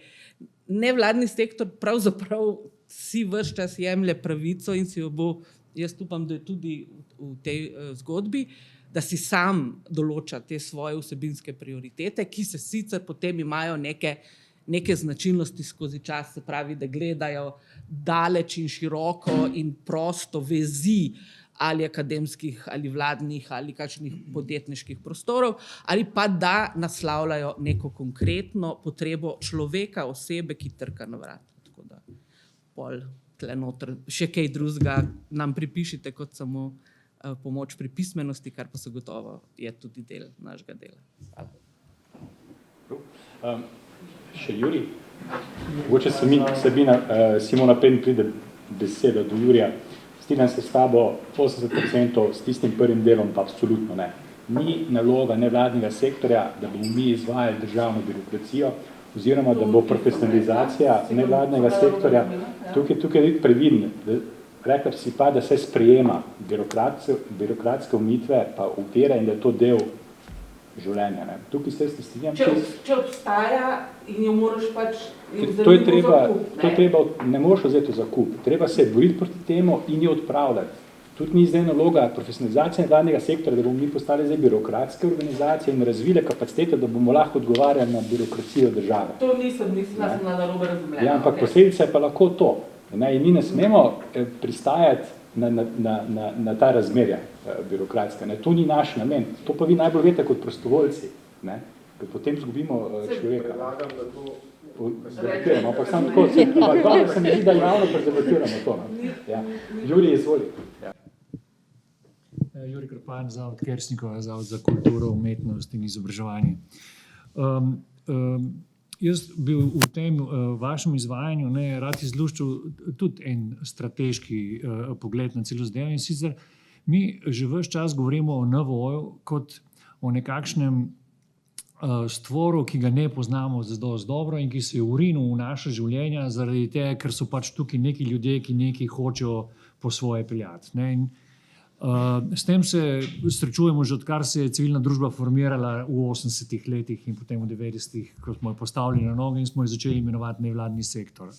nevladni sektor pravzaprav si ves čas jemlje pravico in si jo bo jaz upam, da je tudi v tej zgodbi, da si sam določa te svoje vsebinske prioritete, ki se sicer potem imajo neke značilnosti skozi čas, se pravi, da gledajo daleč in široko in prosto vezi ali akademskih, ali vladnih, ali kakšnih podjetniških prostorov, ali pa da naslavljajo neko konkretno potrebo človeka, osebe, ki trka na vrata. Tako da pol tle noter še kaj drugega nam pripišite kot samo pomoč pri pismenosti, kar pa se gotovo je tudi del našega dela. Hvala. Še Jurij. Mogoče Simona Pen pride besedo do Jurija. Strinjam se s tabo 80%, s tistim prvim delom pa absolutno ne. Ni naloga nevladnega sektorja, da bomo mi izvajali državno birokracijo, oziroma da bo profesionalizacija nevladnega sektorja. Tukaj je previden. Rekla si pa, da se sprejema birokratske omejitve pa uvire in da je to del življenja. Ne? Tukaj se strinjam. Če obstaja in jo moraš pač to je treba, ne moreš vzeti v zakup. Treba se boriti proti temu in jo odpravljati. Tudi ni zdaj naloga profesionalizacije nevladnega sektorja, da bomo mi postali zdaj birokratske organizacije in razvile kapacitete, da bomo lahko odgovarjali na birokracijo države. To nisem mislila, sem na narobe razumljena. Ja, ampak posledica je pa lahko to. Ne? In mi ne smemo pristajati na ta razmerja birokratska. Ne? To ni naš namen. To pa vi najbolj veste kot prostovoljci. Ne? Ker potem izgubimo človeka. Predlagam, da to debatiramo, ampak samo tako, ampak se mi zdi, da javno predebatiramo to. Ja. Jurij, izvoli. Ja. Jurij Krpan, Zavod Kersnikova, Zavod za kulturo, umetnost in izobraževanje. Jaz bi v tem vašem izvajanju rad izluščil tudi en strateški pogled na celo zadevo, in sicer mi že ves čas govorimo o NVO-ju kot o nekakšnem stvoru, ki ga ne poznamo dosti dobro in ki se je urinil v naše življenja zaradi tega, ker so pač tukaj neki ljudje, ki nekaj hočejo po svoje peljati. S tem se srečujemo že odkar se je civilna družba formirala v 80-ih letih in potem v 90-ih, ko smo jo postavili na noge in smo jo začeli imenovati nevladni sektor.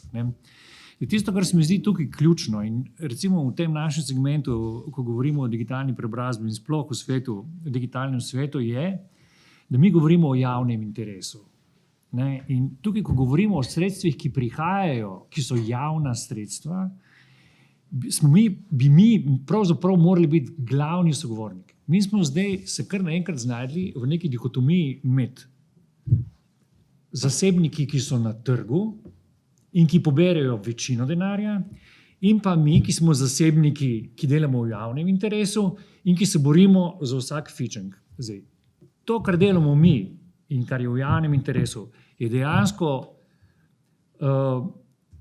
Tisto, kar se mi zdi tukaj ključno in recimo v tem našem segmentu, ko govorimo o digitalni preobrazbi in sploh v svetu, v digitalnem svetu, je, da mi govorimo o javnem interesu. In tukaj, ko govorimo o sredstvih, ki prihajajo, ki so javna sredstva, bi mi pravzaprav morali biti glavni sogovorniki. Mi smo zdaj se kar naenkrat znašli v neki dihotomiji med zasebniki, ki so na trgu in ki poberejo večino denarja, in pa mi, ki smo zasebniki, ki delamo v javnem interesu in ki se borimo za vsak fičenk. Zdaj, to, kar delamo mi in kar je v javnem interesu, je dejansko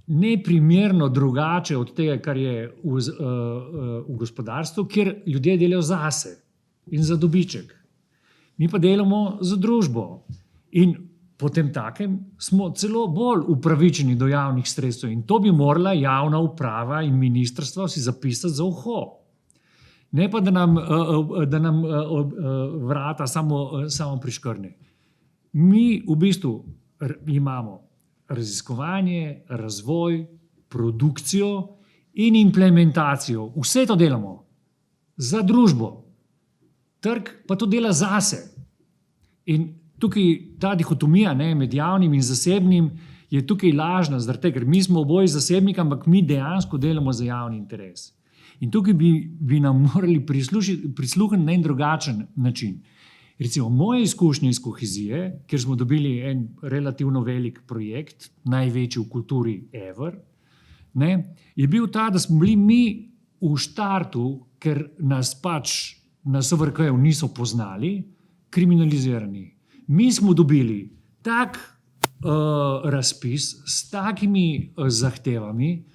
neprimerno drugače od tega, kar je v gospodarstvu, kjer ljudje delajo zase in za dobiček. Mi pa delamo za družbo in potem takem smo celo bolj upravičeni do javnih sredstev in to bi morala javna uprava in ministrstvo si zapisati za uho. Ne pa, da nam vrata samo priškrne. Mi v bistvu imamo raziskovanje, razvoj, produkcijo in implementacijo. Vse to delamo za družbo. Trg pa to dela zase. In tukaj ta dihotomija med javnim in zasebnim je tukaj lažna, ker mi smo oboji zasebniki, ampak mi dejansko delamo za javni interes. In tukaj bi nam morali prisluhniti na en drugačen način. Recimo, moje izkušnje iz kohezije, kjer smo dobili en relativno velik projekt, največji v kulturi ever, je bil ta, da smo bili mi v štartu, ker nas pač na SVRK-ju niso poznali, kriminalizirani. Mi smo dobili tak razpis s takimi zahtevami,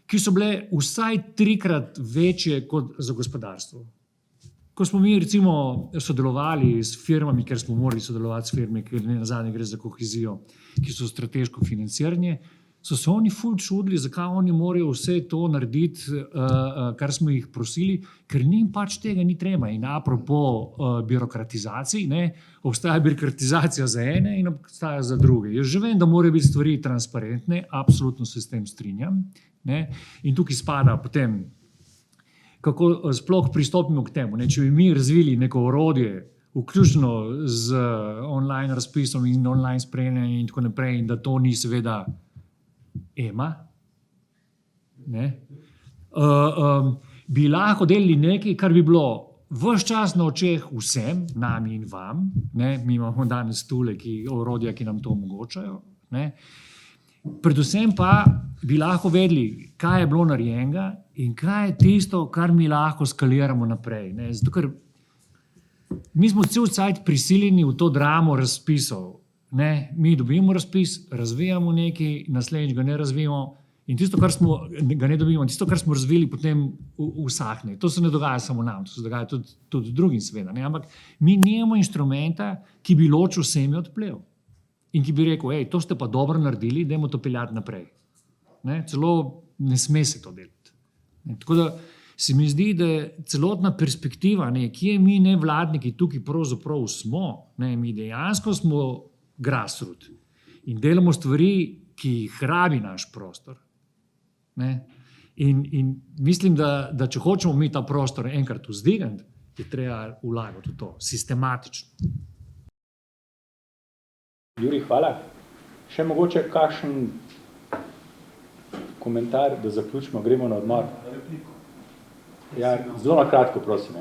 ki so bile vsaj 3-krat večje kot za gospodarstvo. Ko smo mi recimo sodelovali s firmami, ker smo morali sodelovati s firmami, ker ne nazadnje gre za kohezijo, ki so strateško financiranje, so se oni ful čudili, zakaj oni morajo vse to narediti, kar smo jih prosili, ker njim pač tega ni treba. In apropo birokratizaciji, obstaja birokratizacija za ene in obstaja za druge. Jaz že vem, da morajo biti stvari transparentne, absolutno se s tem strinjam. In tukaj spada potem kako sploh pristopimo k temu. Ne? Če bi mi razvili neko orodje, vključno z online razpisom in online spremljanjem in tako naprej, in da to ni seveda EMA, bi lahko delali nekaj, kar bi bilo ves čas na očeh vsem, nami in vam, ne? Mi imamo danes tule, orodja, ki nam to omogočajo, ne? Predvsem pa bi lahko vedeli, kaj je bilo narejenega in kaj je tisto, kar mi lahko skaliramo naprej. Ne? Zato, ker mi smo cel cajt prisiljeni v to dramo razpisov. Ne? Mi dobimo razpis, razvijamo nekaj, naslednjič ga ne razvijamo in tisto, kar smo, ga ne dobimo, tisto, kar smo razvili, potem usahne. To se ne dogaja samo nam, to se dogaja tudi drugim seveda. Ne? Ampak mi nimamo inštrumenta, ki bi ločil seme od plev. In ki bi rekel, to ste pa dobro naredili, dajmo to peljati naprej. Ne? Celo ne sme se to delati. Ne? Tako da se mi zdi, da je celotna perspektiva, ne, kje mi nevladniki tukaj pravzaprav smo, ne, mi dejansko smo grassroot in delamo stvari, ki jih rabi naš prostor. Ne? In mislim, da če hočemo mi ta prostor enkrat vzdigniti, je treba vlagati v to, sistematično. Jurij, hvala. Še mogoče kakšen komentar, da zaključimo, gremo na odmor. Ja, zelo na kratko, prosim.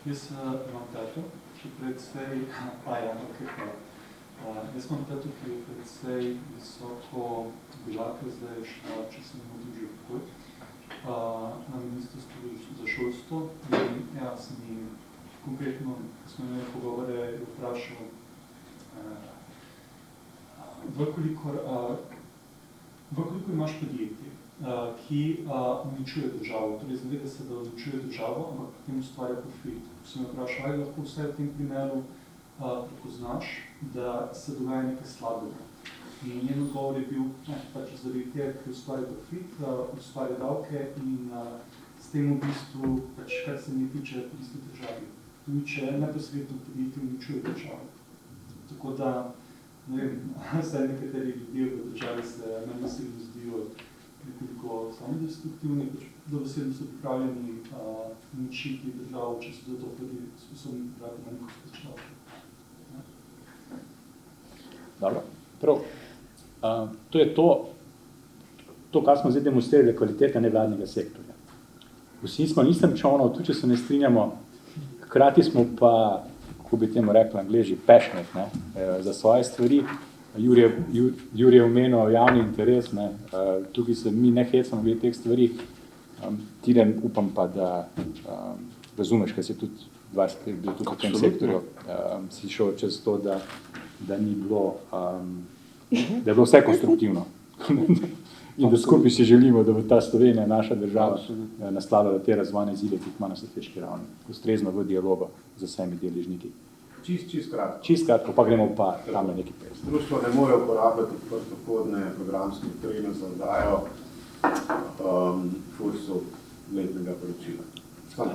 Jaz imam tato, ki predvsej, jaz imam tato, ki je predvsej visoko bilaka, zdaj je šla, če se ne motim že pokoj, na ministrstvu za šolstvo. In ja, sem ji konkretno, ko smo imeli pogovore, je vprašal, vkolikor imaš podjetje, ki uničuje državo, torej zaveda se, da uničuje državo, ampak potem ustvarja profit. Ko sem jo vprašal, ali lahko vsaj v tem primeru prepoznaš, da se dogaja nekaj slabega. In njen odgovor je bil, pač zaradi tega, ker ustvarja profit, ustvarja davke in s tem v bistvu, pač, kar se mi tiče, v bistvu državi. Uniče neposredno podjetje, uničuje državo. Tako da, ne vem, vsaj nekateri ljudje v državi se meni osebno zdijo nekoliko samodestruktivni, pač dobesedno so pripravljeni uničiti državo, če so zato tudi sposobni pripraviti na nekaj spečlavke. Dobro, prav. To je to, kar smo zdaj demonstrirali, kvaliteta nevladnega sektorja. Vsi smo nisem čovnov, tudi če se ne strinjamo, hkrati smo pa, kako bi temu rekli Angleži, passionate, za svoje stvari. Jurij je omenil javni interes, tukaj se mi ne hecamo glede teh stvari. Tiren, upam pa, da razumeš, kaj si tudi 20 let bil tudi v tem sektorju, si šel čez to, da ni bilo, da je bilo vse konstruktivno. In da skupaj si želimo, da v ta Slovenija, naša država, naslavlja te razvojne izide, ki jih ima na strateški ravni, ustrezno v dialogu z vsemi deležniki. Čist kratko. Čist kratko, pa gremo pa tam na neki pes. Društvo ne more uporabljati prostohodne programske doktrine za oddajo FURS-u letnega poročila. Sam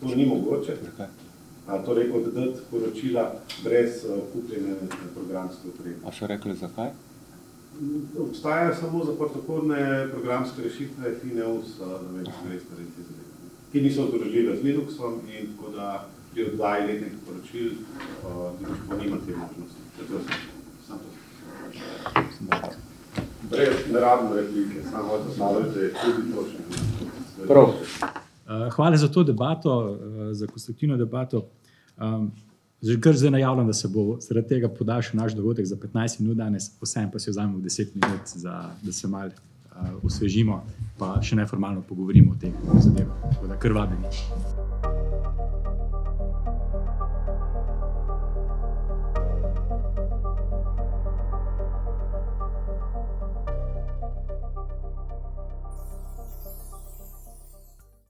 to ni mogoče. Torej oddati poročila brez kupljene programske doktrine. A še rekli zakaj? Obstajajo samo za protokodne programske rešitve FINEUS, ki niso združljive z Linuxom in tako da pri oddaji letnih poročil društvo nima te možnosti. Brez neradne replike, samo da je tudi točno. Prav. Hvala za to debato, za konstruktivno debato. Kar zdaj najavljam, da se bo zaradi tega podaljšal naš dogodek za 15 minut danes, vsem pa si vzamemo 10 minut, da se malo osvežimo, pa še neformalno pogovorimo o teh zadevah. Tako da kar vabeni.